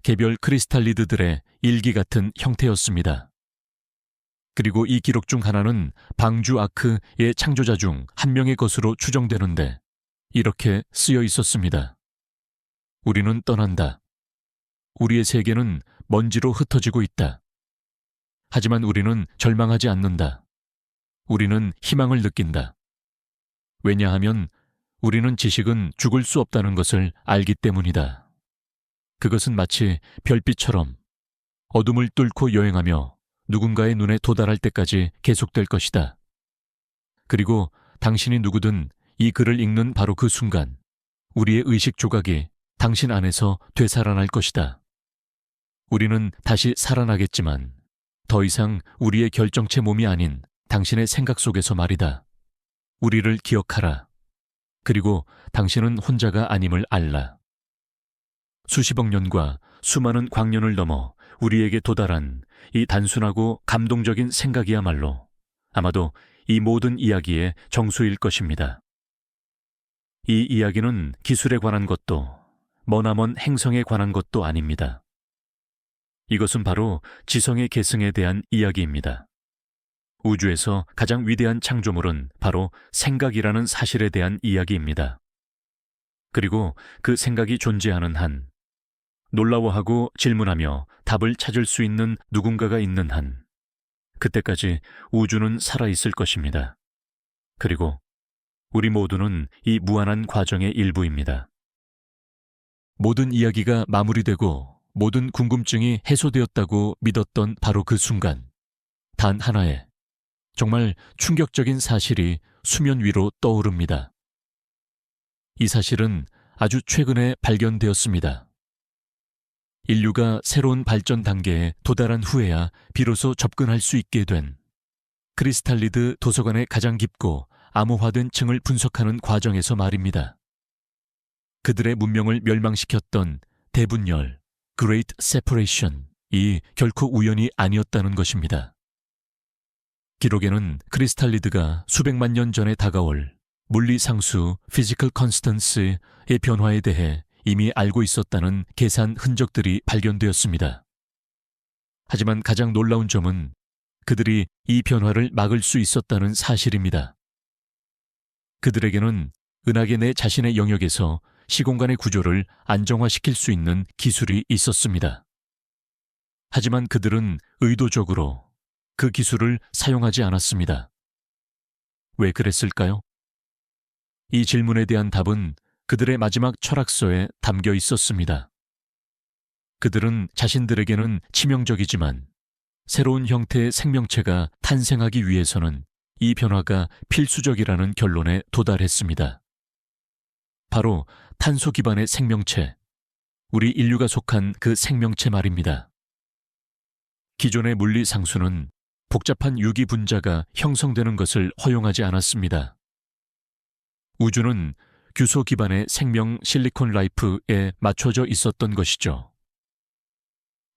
개별 크리스탈리드들의 일기 같은 형태였습니다. 그리고 이 기록 중 하나는 방주 아크의 창조자 중 한 명의 것으로 추정되는데 이렇게 쓰여 있었습니다. 우리는 떠난다. 우리의 세계는 먼지로 흩어지고 있다. 하지만 우리는 절망하지 않는다. 우리는 희망을 느낀다. 왜냐하면 우리는 지식은 죽을 수 없다는 것을 알기 때문이다. 그것은 마치 별빛처럼 어둠을 뚫고 여행하며 누군가의 눈에 도달할 때까지 계속될 것이다. 그리고 당신이 누구든 이 글을 읽는 바로 그 순간 우리의 의식 조각이 당신 안에서 되살아날 것이다. 우리는 다시 살아나겠지만 더 이상 우리의 결정체 몸이 아닌 당신의 생각 속에서 말이다. 우리를 기억하라. 그리고 당신은 혼자가 아님을 알라. 수십억 년과 수많은 광년을 넘어 우리에게 도달한 이 단순하고 감동적인 생각이야말로 아마도 이 모든 이야기의 정수일 것입니다. 이 이야기는 기술에 관한 것도 머나먼 행성에 관한 것도 아닙니다. 이것은 바로 지성의 계승에 대한 이야기입니다. 우주에서 가장 위대한 창조물은 바로 생각이라는 사실에 대한 이야기입니다. 그리고 그 생각이 존재하는 한, 놀라워하고 질문하며 답을 찾을 수 있는 누군가가 있는 한, 그때까지 우주는 살아있을 것입니다. 그리고 우리 모두는 이 무한한 과정의 일부입니다. 모든 이야기가 마무리되고 모든 궁금증이 해소되었다고 믿었던 바로 그 순간, 단 하나의 정말 충격적인 사실이 수면 위로 떠오릅니다. 이 사실은 아주 최근에 발견되었습니다. 인류가 새로운 발전 단계에 도달한 후에야 비로소 접근할 수 있게 된 크리스탈리드 도서관의 가장 깊고 암호화된 층을 분석하는 과정에서 말입니다. 그들의 문명을 멸망시켰던 대분열, Great Separation이 결코 우연이 아니었다는 것입니다. 기록에는 크리스탈리드가 수백만 년 전에 다가올 물리상수 Physical Constance의 변화에 대해 이미 알고 있었다는 계산 흔적들이 발견되었습니다. 하지만 가장 놀라운 점은 그들이 이 변화를 막을 수 있었다는 사실입니다. 그들에게는 은하계 내 자신의 영역에서 시공간의 구조를 안정화시킬 수 있는 기술이 있었습니다. 하지만 그들은 의도적으로 그 기술을 사용하지 않았습니다. 왜 그랬을까요? 이 질문에 대한 답은 그들의 마지막 철학서에 담겨 있었습니다. 그들은 자신들에게는 치명적이지만 새로운 형태의 생명체가 탄생하기 위해서는 이 변화가 필수적이라는 결론에 도달했습니다. 바로 탄소 기반의 생명체, 우리 인류가 속한 그 생명체 말입니다. 기존의 물리 상수는 복잡한 유기 분자가 형성되는 것을 허용하지 않았습니다. 우주는 규소 기반의 생명 실리콘 라이프에 맞춰져 있었던 것이죠.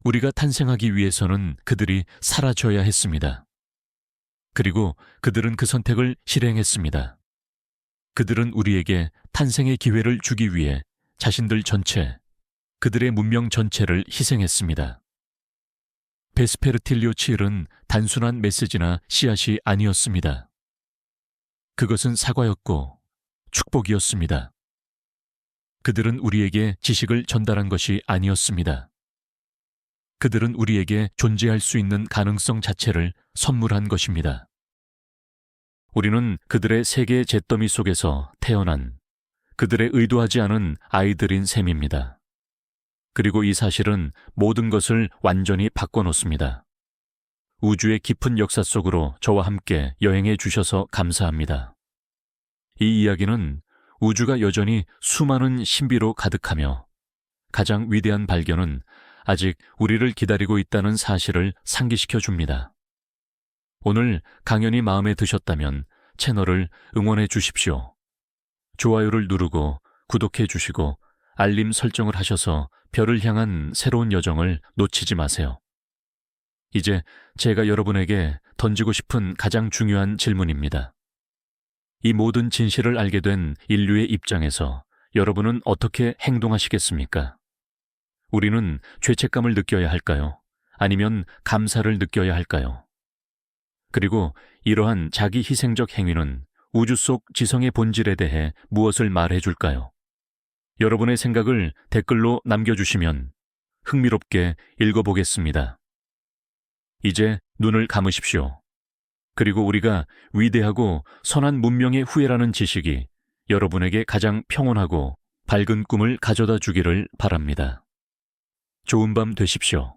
우리가 탄생하기 위해서는 그들이 사라져야 했습니다. 그리고 그들은 그 선택을 실행했습니다. 그들은 우리에게 탄생의 기회를 주기 위해 자신들 전체, 그들의 문명 전체를 희생했습니다. 베스페르틸리오치일은 단순한 메시지나 씨앗이 아니었습니다. 그것은 사과였고 축복이었습니다. 그들은 우리에게 지식을 전달한 것이 아니었습니다. 그들은 우리에게 존재할 수 있는 가능성 자체를 선물한 것입니다. 우리는 그들의 세계의 잿더미 속에서 태어난 그들의 의도하지 않은 아이들인 셈입니다. 그리고 이 사실은 모든 것을 완전히 바꿔놓습니다. 우주의 깊은 역사 속으로 저와 함께 여행해 주셔서 감사합니다. 이 이야기는 우주가 여전히 수많은 신비로 가득하며 가장 위대한 발견은 아직 우리를 기다리고 있다는 사실을 상기시켜 줍니다. 오늘 강연이 마음에 드셨다면 채널을 응원해 주십시오. 좋아요를 누르고 구독해 주시고 알림 설정을 하셔서 별을 향한 새로운 여정을 놓치지 마세요. 이제 제가 여러분에게 던지고 싶은 가장 중요한 질문입니다. 이 모든 진실을 알게 된 인류의 입장에서 여러분은 어떻게 행동하시겠습니까? 우리는 죄책감을 느껴야 할까요? 아니면 감사를 느껴야 할까요? 그리고 이러한 자기 희생적 행위는 우주 속 지성의 본질에 대해 무엇을 말해 줄까요? 여러분의 생각을 댓글로 남겨주시면 흥미롭게 읽어보겠습니다. 이제 눈을 감으십시오. 그리고 우리가 위대하고 선한 문명의 후예라는 지식이 여러분에게 가장 평온하고 밝은 꿈을 가져다 주기를 바랍니다. 좋은 밤 되십시오.